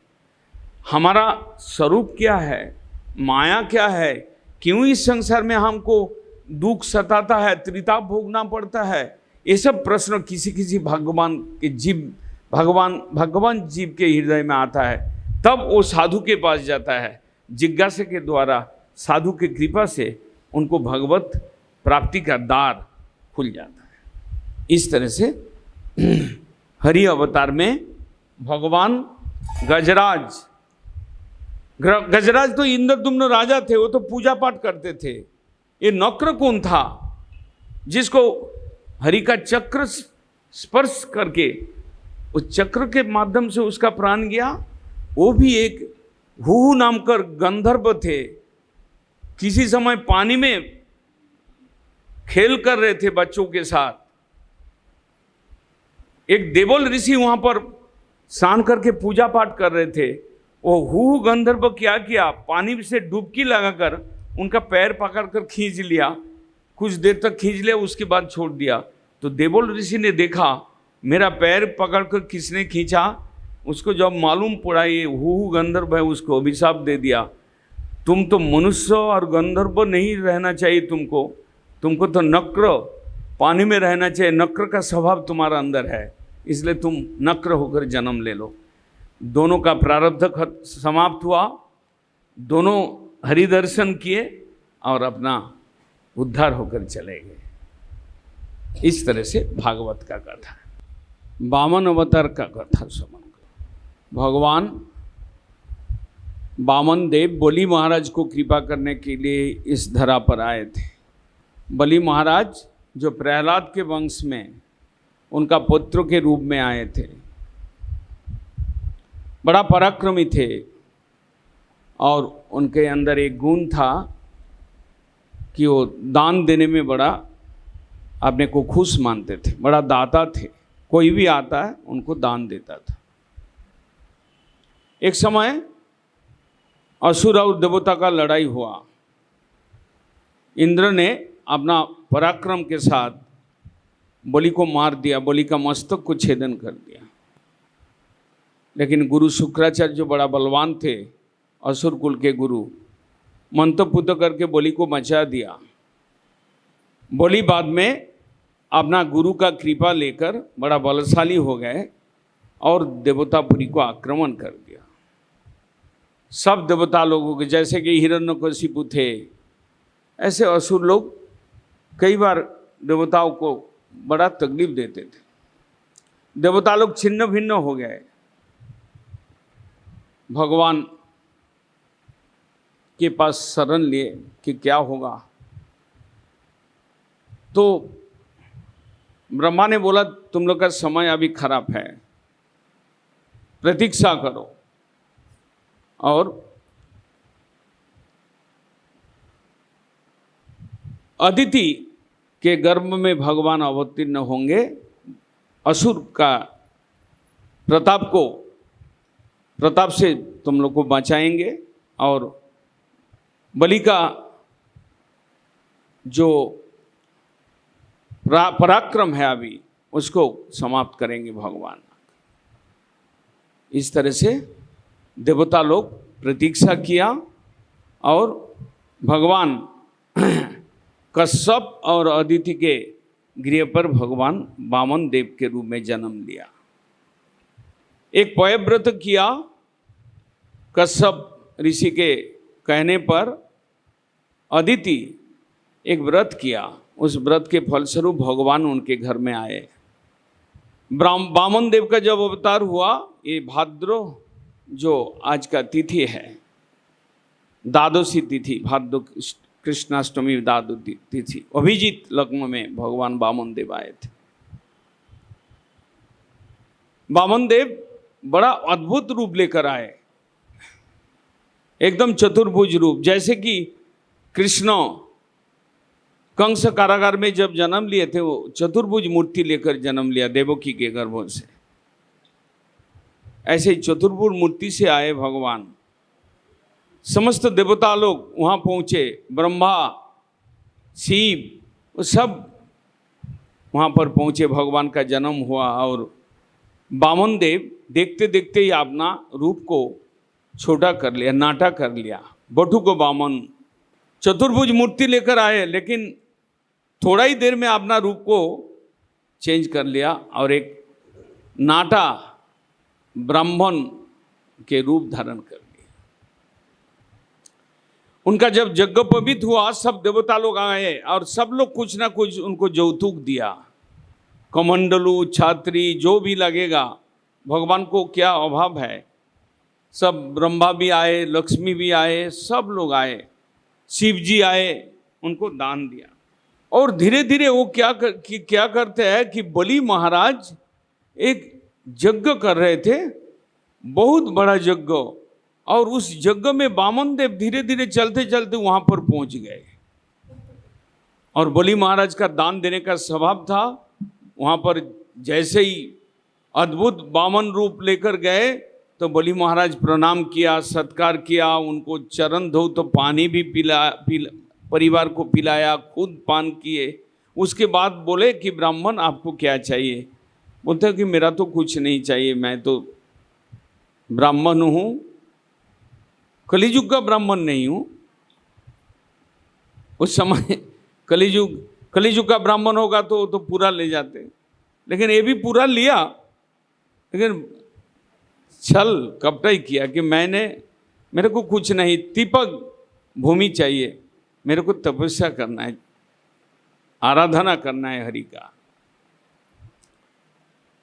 हमारा स्वरूप क्या है, माया क्या है, क्यों इस संसार में हमको दुख सताता है, त्रिताप भोगना पड़ता है। ये सब प्रश्न किसी किसी भगवान के जीव भगवान जीव के हृदय में आता है। तब वो साधु के पास जाता है, जिज्ञासा के द्वारा साधु की कृपा से उनको भगवत प्राप्ति का द्वार खुल जाता है। इस तरह से हरि अवतार में भगवान गजराज तो इंद्रदुम्न राजा थे, वो तो पूजा पाठ करते थे। ये नक्र कौन था जिसको हरि का चक्र स्पर्श करके उस चक्र के माध्यम से उसका प्राण गया? वो भी एक हुहु नाम कर गंधर्व थे। किसी समय पानी में खेल कर रहे थे बच्चों के साथ। एक देवल ऋषि वहां पर स्नान करके पूजा पाठ कर रहे थे। वो हुहु गंधर्व क्या किया, पानी से डुबकी लगाकर उनका पैर पकड़कर खींच लिया, कुछ देर तक खींच लिया, उसके बाद छोड़ दिया। तो देवल ऋषि ने देखा मेरा पैर पकड़कर किसने खींचा। उसको जब मालूम पड़ा ये हुहु गंधर्व है, उसको अभिशाप दे दिया, तुम तो मनुष्य और गंधर्व नहीं रहना चाहिए, तुमको तो नक्र पानी में रहना चाहिए। नक्र का स्वभाव तुम्हारा अंदर है, इसलिए तुम नक्र होकर जन्म ले लो। दोनों का प्रारब्ध समाप्त हुआ, दोनों हरि दर्शन किए और अपना उद्धार होकर चले गए। इस तरह से भागवत का कथा है। वामन अवतार का कथा समझ करो। भगवान वामन देव बलि महाराज को कृपा करने के लिए इस धरा पर आए थे। बलि महाराज जो प्रहलाद के वंश में उनका पुत्र के रूप में आए थे, बड़ा पराक्रमी थे और उनके अंदर एक गुण था कि वो दान देने में बड़ा अपने को खुश मानते थे, बड़ा दाता थे। कोई भी आता है उनको दान देता था। एक समय असुर और देवता का लड़ाई हुआ। इंद्र ने अपना पराक्रम के साथ बलि को मार दिया, बलि का मस्तक को छेदन कर दिया। लेकिन गुरु शुक्राचार्य जो बड़ा बलवान थे, असुर कुल के गुरु, मंत्रपुत्र करके बलि को बचा दिया। बलि बाद में अपना गुरु का कृपा लेकर बड़ा बलशाली हो गए और देवतापुरी को आक्रमण कर दिया। सब देवता लोगों के, जैसे कि हिरण्यकशिपु थे, ऐसे असुर लोग कई बार देवताओं को बड़ा तकलीफ देते थे। देवता लोग छिन्न भिन्न हो गए। भगवान के पास शरण लिए कि क्या होगा। तो ब्रह्मा ने बोला तुम लोग का समय अभी खराब है, प्रतीक्षा करो। और अदिति के गर्भ में भगवान अवतीर्ण होंगे, असुर का प्रताप से तुम लोग को बचाएंगे और बलि का जो पराक्रम है अभी उसको समाप्त करेंगे भगवान। इस तरह से देवता लोग प्रतीक्षा किया और भगवान कश्यप और अदिति के गृह पर भगवान वामन देव के रूप में जन्म लिया। एक पयव्रत किया। कश्यप ऋषि के कहने पर अदिति एक व्रत किया। उस व्रत के फलस्वरूप भगवान उनके घर में आए। वामन देव का जब अवतार हुआ, ये भाद्रो जो आज का तिथि है, द्वादशी तिथि, भाद्रो कृष्णाष्टमी दादू तिथि, अभिजीत लग्न में भगवान वामन देव आए थे। वामन देव बड़ा अद्भुत रूप लेकर आए, एकदम चतुर्भुज रूप। जैसे कि कृष्ण कंस कारागार में जब जन्म लिए थे, वो चतुर्भुज मूर्ति लेकर जन्म लिया देवकी के गर्भों से। ऐसे ही चतुर्भुज मूर्ति से आए भगवान। समस्त देवता लोग वहाँ पहुँचे, ब्रह्मा, शिव, वो सब वहाँ पर पहुँचे, भगवान का जन्म हुआ और वामन देव देखते देखते ही अपना रूप को छोटा कर लिया, नाटा कर लिया। बटुक वामन चतुर्भुज मूर्ति लेकर आए, लेकिन थोड़ा ही देर में अपना रूप को चेंज कर लिया और एक नाटा ब्राह्मण के रूप धारण कर लिया। उनका जब यज्ञोपवीत हुआ, सब देवता लोग आए और सब लोग कुछ ना कुछ उनको यौतुक दिया, कमंडलू, छात्री, जो भी लगेगा। भगवान को क्या अभाव है। सब ब्रह्मा भी आए, लक्ष्मी भी आए, सब लोग आए, शिव जी आए, उनको दान दिया। और धीरे धीरे वो क्या करते हैं कि बलि महाराज एक यज्ञ कर रहे थे, बहुत बड़ा यज्ञ, और उस यज्ञ में वामन देव धीरे धीरे चलते चलते वहाँ पर पहुँच गए। और बलि महाराज का दान देने का स्वभाव था। वहाँ पर जैसे ही अद्भुत वामन रूप लेकर गए तो बलि महाराज प्रणाम किया, सत्कार किया, उनको चरण धो तो पानी भी पिला परिवार को पिलाया, खुद पान किए। उसके बाद बोले कि ब्राह्मण आपको क्या चाहिए? बोलते हैं कि मेरा तो कुछ नहीं चाहिए, मैं तो ब्राह्मण हूँ, कलियुग का ब्राह्मण नहीं हूँ। उस समय कलियुग का ब्राह्मण होगा तो पूरा ले जाते, लेकिन ये भी पूरा लिया, लेकिन छल कपटाई किया कि मेरे को कुछ नहीं, तीपक भूमि चाहिए, मेरे को तपस्या करना है, आराधना करना है हरि का।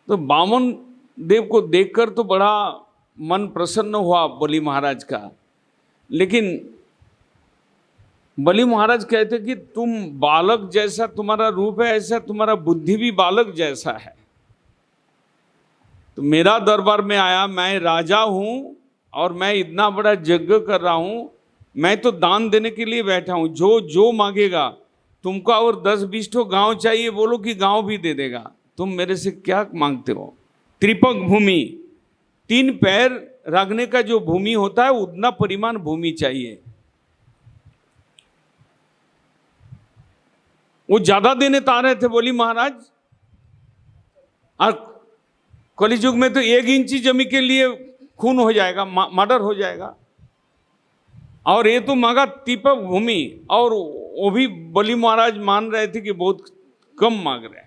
तो वामन देव को देखकर तो बड़ा मन प्रसन्न हुआ बलि महाराज का, लेकिन बलि महाराज कहते कि तुम बालक जैसा तुम्हारा रूप है, ऐसा तुम्हारा बुद्धि भी बालक जैसा है। तो मेरा दरबार में आया, मैं राजा हूँ और मैं इतना बड़ा यज्ञ कर रहा हूँ, मैं तो दान देने के लिए बैठा हूँ, जो मांगेगा। तुमको और 10-20 ठो गांव चाहिए, बोलो कि गांव भी दे देगा। तुम मेरे से क्या मांगते हो? त्रिपक भूमि, 3 पैर रखने का जो भूमि होता है उतना परिमाण भूमि चाहिए। वो ज्यादा देने तो आ रहे थे बलि महाराज, और कलियुग में तो 1 इंची जमीन के लिए खून हो जाएगा, मर्डर हो जाएगा। और ये तो मांगा तीपक भूमि, और वो भी बलि महाराज मान रहे थे कि बहुत कम मांग रहे हैं।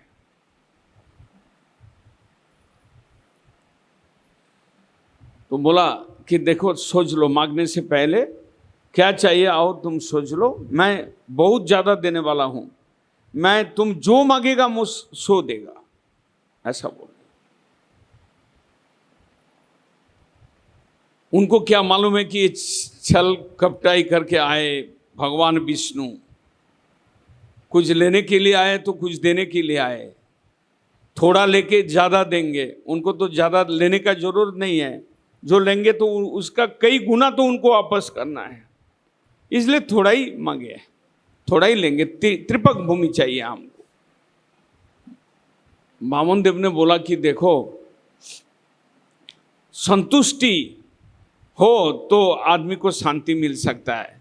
तो बोला कि देखो सोच लो, मांगने से पहले क्या चाहिए आओ तुम सोच लो, मैं बहुत ज्यादा देने वाला हूं, मैं तुम जो मांगेगा मुझ सो देगा, ऐसा बोल। उनको क्या मालूम है कि ये छल कपटाई करके आए भगवान विष्णु, कुछ लेने के लिए आए तो कुछ देने के लिए आए। थोड़ा लेके ज़्यादा देंगे, उनको तो ज़्यादा लेने का जरूरत नहीं है, जो लेंगे तो उसका कई गुना तो उनको वापस करना है, इसलिए थोड़ा ही मांगे, थोड़ा ही लेंगे। त्रिपक भूमि चाहिए हमको। वामन देव ने बोला कि देखो, संतुष्टि हो तो आदमी को शांति मिल सकता है।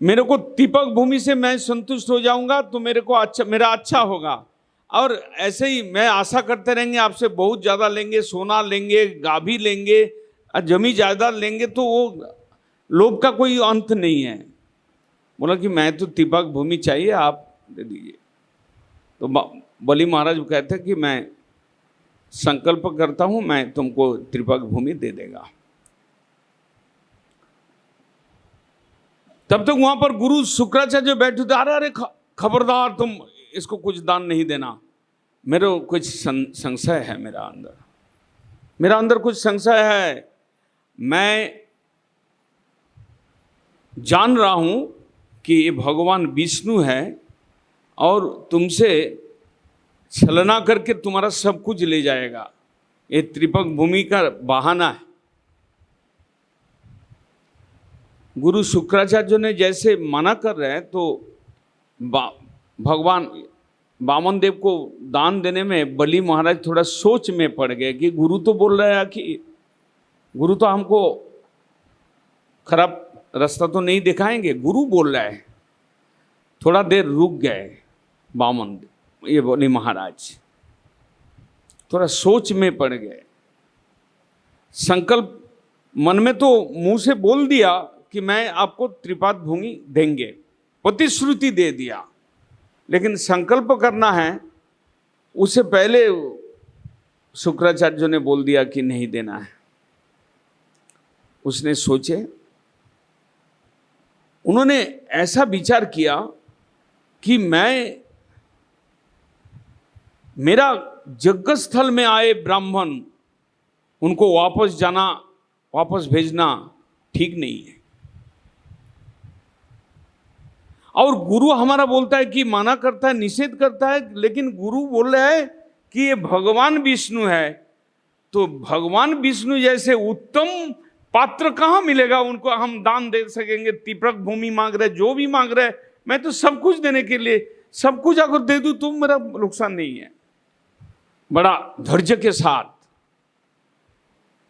मेरे को तीपक भूमि से मैं संतुष्ट हो जाऊंगा तो मेरे को मेरा अच्छा होगा, और ऐसे ही मैं आशा करते रहेंगे आपसे बहुत ज़्यादा लेंगे, सोना लेंगे, गाभी लेंगे, जमी जायदाद लेंगे, तो वो लोभ का कोई अंत नहीं है। बोला कि मैं तो तीपक भूमि चाहिए, आप दे दीजिए। तो बलि महाराज कहते हैं कि मैं संकल्प करता हूँ, मैं तुमको त्रिपक भूमि दे देगा। तब तक वहां पर गुरु शुक्राचार्य बैठे थे। अरे खबरदार, तुम इसको कुछ दान नहीं देना, मेरे कुछ संशय है, मेरा अंदर कुछ संशय है। मैं जान रहा हूं कि ये भगवान विष्णु है और तुमसे छलना करके तुम्हारा सब कुछ ले जाएगा, ये त्रिपक भूमि का बहाना है। गुरु शुक्राचार्य ने जैसे मना कर रहे हैं, तो भगवान वामन देव को दान देने में बलि महाराज थोड़ा सोच में पड़ गए कि गुरु तो बोल रहा है कि गुरु तो हमको खराब रास्ता तो नहीं दिखाएंगे, गुरु बोल रहा है। थोड़ा देर रुक गए वामन देव, ये बोली महाराज थोड़ा सोच में पड़ गए। संकल्प मन में तो मुंह से बोल दिया कि मैं आपको त्रिपाद भूमि देंगे, प्रतिश्रुति दे दिया, लेकिन संकल्प करना है उससे पहले शुक्राचार्य ने बोल दिया कि नहीं देना है। उसने सोचे, उन्होंने ऐसा विचार किया कि मेरा यज्ञ स्थल में आए ब्राह्मण उनको वापस भेजना ठीक नहीं है। और गुरु हमारा बोलता है कि माना करता है, निषेध करता है, लेकिन गुरु बोल रहा है कि ये भगवान विष्णु है, तो भगवान विष्णु जैसे उत्तम पात्र कहाँ मिलेगा उनको हम दान दे सकेंगे। तिपक भूमि मांग रहे, जो भी मांग रहे, मैं तो सब कुछ देने के लिए, सब कुछ अगर दे दूं तो मेरा नुकसान नहीं है। बड़ा धैर्य के साथ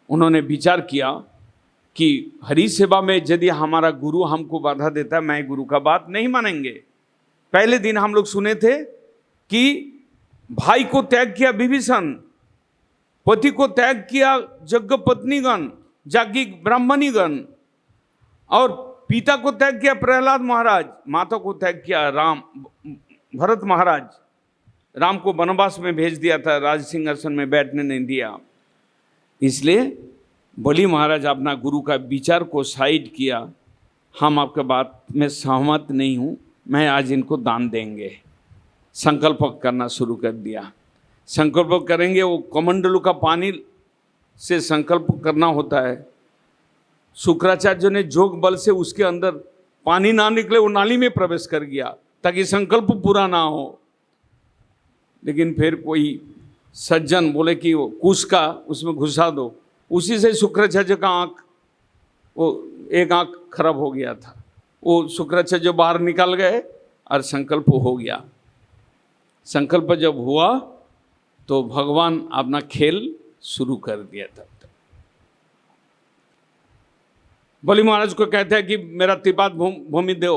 उन्होंने विचार किया कि हरि सेवा में यदि हमारा गुरु हमको बाधा देता है, मैं गुरु का बात नहीं मानेंगे। पहले दिन हम लोग सुने थे कि भाई को त्याग किया विभीषण, पति को त्याग किया यज्ञ पत्नीगण, याज्ञिक ब्राह्मणीगण, और पिता को त्याग किया प्रहलाद महाराज, माता को त्याग किया भरत महाराज। राम को वनवास में भेज दिया था, राज सिंहासन में बैठने नहीं दिया। इसलिए बलि महाराज अपना गुरु का विचार को साइड किया, हम आपके बात में सहमत नहीं हूँ, मैं आज इनको दान देंगे। संकल्प करना शुरू कर दिया। संकल्प करेंगे, वो कमंडलू का पानी से संकल्प करना होता है। शुक्राचार्य ने जोग बल से उसके अंदर पानी ना निकले, वो नाली में प्रवेश कर गया ताकि संकल्प पूरा ना हो। लेकिन फिर कोई सज्जन बोले कि वो कुश का उसमें घुसा दो, उसी से शुक्राचार्य का एक आँख खराब हो गया था। वो शुक्राचार्य बाहर निकल गए और संकल्प हो गया। संकल्प जब हुआ तो भगवान अपना खेल शुरू कर दिया था। बलि महाराज को कहते हैं कि मेरा त्रिपाद भूमि दो,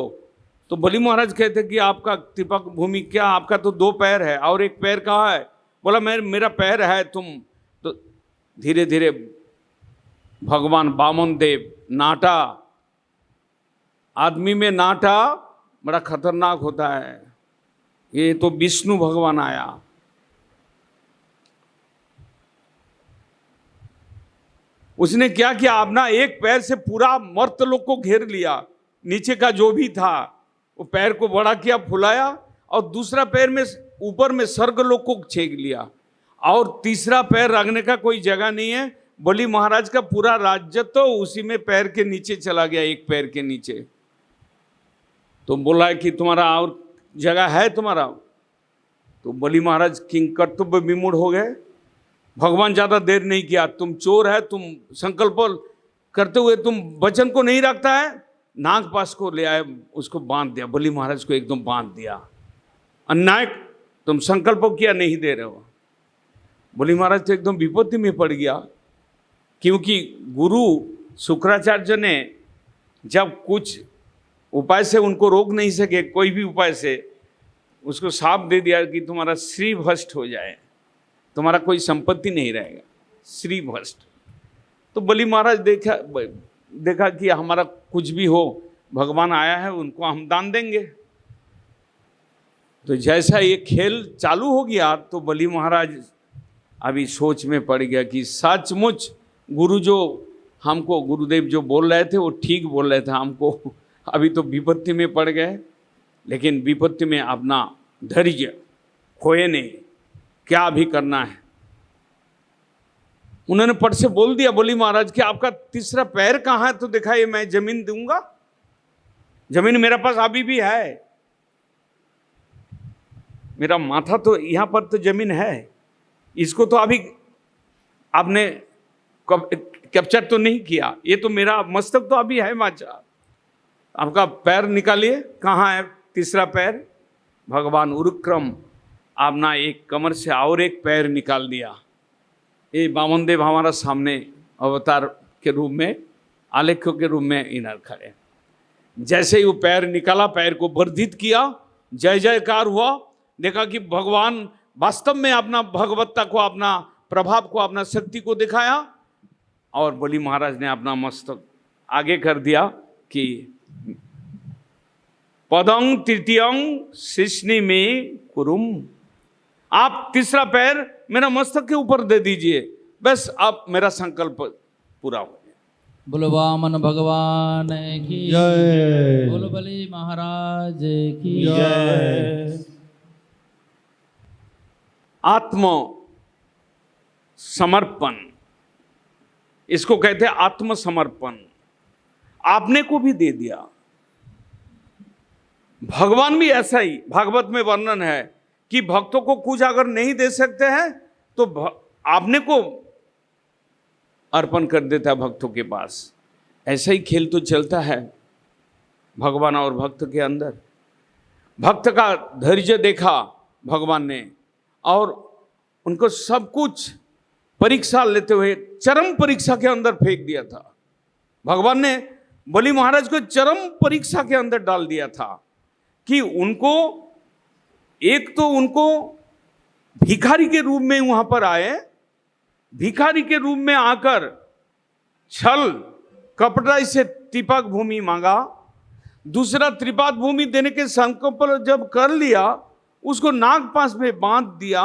तो बलि महाराज कहते हैं कि आपका त्रिपाद भूमि क्या, आपका तो 2 पैर है और 1 पैर कहाँ है? बोला मेरा पैर है। तुम तो धीरे धीरे भगवान वामन देव नाटा, आदमी में नाटा बड़ा खतरनाक होता है, ये तो विष्णु भगवान आया। उसने क्या किया, अपना 1 पैर से पूरा मर्तलोक को घेर लिया, नीचे का जो भी था वो पैर को बड़ा किया, फुलाया, और दूसरा पैर में ऊपर में स्वर्गलोक को छेद लिया, और तीसरा पैर रखने का कोई जगह नहीं है। बलि महाराज का पूरा राज्य तो उसी में पैर के नीचे चला गया, 1 पैर के नीचे। तो बोला कि तुम्हारा और जगह है तुम्हारा? तो बलि महाराज किंग कर्तव्य विमूढ़ हो गए। भगवान ज़्यादा देर नहीं किया, तुम चोर है, तुम संकल्प करते हुए तुम वचन को नहीं रखता है। नाग पास को ले आए, उसको बांध दिया, बलि महाराज को एकदम बांध दिया। अन्याय, तुम संकल्प किया, नहीं दे रहे हो। बलि महाराज तो एकदम विपत्ति में पड़ गया, क्योंकि गुरु शुक्राचार्य ने जब कुछ उपाय से उनको रोक नहीं सके, कोई भी उपाय से उसको शाप दे दिया कि तुम्हारा श्री भ्रष्ट हो जाए, तुम्हारा कोई संपत्ति नहीं रहेगा, श्री भ्रष्ट। तो बलि महाराज देखा कि हमारा कुछ भी हो, भगवान आया है, उनको हम दान देंगे। तो जैसा ये खेल चालू हो गया तो बलि महाराज अभी सोच में पड़ गया कि सचमुच गुरुदेव जो बोल रहे थे वो ठीक बोल रहे थे, हमको अभी तो विपत्ति में पड़ गए, लेकिन विपत्ति में अपना धैर्य खोए नहीं, क्या अभी करना है। उन्होंने पट से बोल दिया बलि महाराज कि आपका तीसरा पैर कहाँ है? तो दिखाइए, मैं जमीन दूंगा, जमीन मेरे पास अभी भी है, मेरा माथा तो यहाँ पर तो जमीन है, इसको तो अभी आपने कैप्चर तो नहीं किया, ये तो मेरा मस्तक तो अभी है माचा, आपका पैर निकालिए, कहाँ है तीसरा पैर? भगवान उरुक्रम अपना एक कमर से और 1 पैर निकाल दिया। ये वामन देव हमारा सामने अवतार के रूप में, आलेख्य के रूप में इधर खड़े। जैसे ही वो पैर निकाला, पैर को वर्धित किया, जय जयकार हुआ, देखा कि भगवान वास्तव में अपना भगवत्ता को, अपना प्रभाव को, अपना शक्ति को दिखाया, और बलि महाराज ने अपना मस्तक आगे कर दिया कि पदं तृतीयं शिश्नि में कुरुम, आप तीसरा पैर मेरा मस्तक के ऊपर दे दीजिए, बस अब मेरा संकल्प पूरा हो गया। बोलो वामन भगवान की जय। बोलो बलि महाराज की जय। आत्म समर्पण, इसको कहते हैं आत्मसमर्पण। आपने को भी दे दिया। भगवान भी ऐसा ही, भागवत में वर्णन है कि भक्तों को कुछ अगर नहीं दे सकते हैं तो आपने को अर्पण कर देता है भक्तों के पास। ऐसा ही खेल तो चलता है भगवान और भक्त के अंदर। भक्त का धैर्य देखा भगवान ने, और उनको सब कुछ परीक्षा लेते हुए चरम परीक्षा के अंदर फेंक दिया था। भगवान ने बलि महाराज को चरम परीक्षा के अंदर डाल दिया था कि उनको, एक तो उनको भिखारी के रूप में वहां पर आए, भिखारी के रूप में आकर छल कपटाई से त्रिपाक भूमि मांगा, दूसरा त्रिपाक भूमि देने के संकल्प जब कर लिया, उसको नागपाश में बांध दिया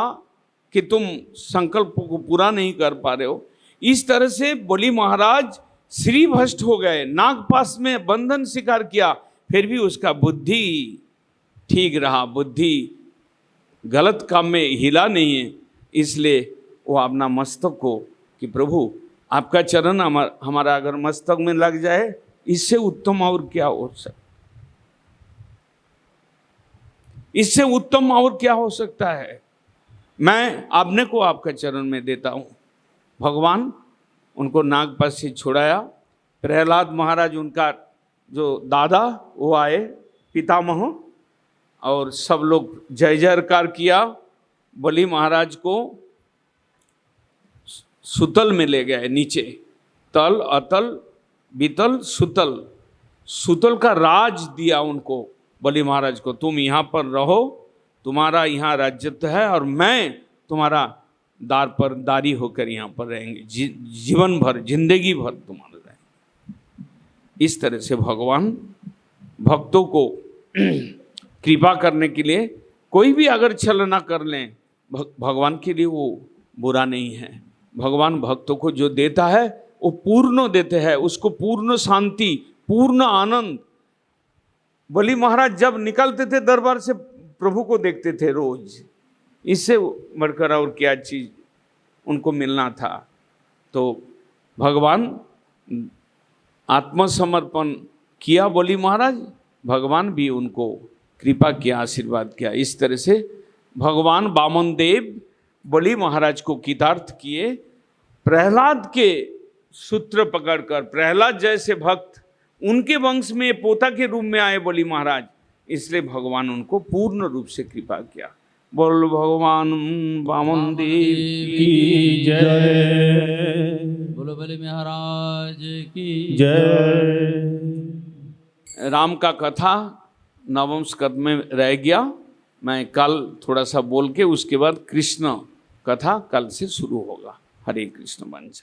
कि तुम संकल्प को पूरा नहीं कर पा रहे हो। इस तरह से बलि महाराज श्रीभ्रष्ट हो गए, नागपाश में बंधन स्वीकार किया, फिर भी उसका बुद्धि ठीक रहा, बुद्धि गलत काम में हिला नहीं है। इसलिए वो अपना मस्तक को कि प्रभु आपका चरण हमारा अगर मस्तक में लग जाए, इससे उत्तम और क्या हो सकता, इससे उत्तम और क्या हो सकता है। मैं आपने को आपका चरण में देता हूँ। भगवान उनको नागपाश से छुड़ाया। प्रहलाद महाराज, उनका जो दादा, वो आए पितामह, और सब लोग जय जयकार किया। बलि महाराज को सुतल में ले गए, नीचे तल अतल बीतल सुतल, सुतल का राज दिया उनको बलि महाराज को। तुम यहाँ पर रहो, तुम्हारा यहाँ राज्यत्व है, और मैं तुम्हारा दार पर दारी होकर यहाँ पर रहेंगे, जीवन भर, जिंदगी भर तुम्हारा रहेंगे। इस तरह से भगवान भक्तों को कृपा करने के लिए, कोई भी अगर छलना कर लें, भगवान के लिए वो बुरा नहीं है। भगवान भक्तों को जो देता है वो पूर्ण देते हैं, उसको पूर्ण शांति, पूर्ण आनंद। बलि महाराज जब निकलते थे दरबार से, प्रभु को देखते थे रोज, इससे बढ़कर और क्या चीज उनको मिलना था। तो भगवान आत्मसमर्पण किया बलि महाराज, भगवान भी उनको कृपा किया, आशीर्वाद किया। इस तरह से भगवान वामन देव बलि महाराज को कृतार्थ किए। प्रहलाद के सूत्र पकड़कर, प्रहलाद जैसे भक्त, उनके वंश में पोता के रूप में आए बलि महाराज, इसलिए भगवान उनको पूर्ण रूप से कृपा किया। बोल भगवान वामन देव की जय। बोलो बलि महाराज की जय। राम का कथा नवम स्कंद में रह गया। मैं कल थोड़ा सा बोल के उसके बाद कृष्ण कथा कल से शुरू होगा। हरे कृष्ण वंश।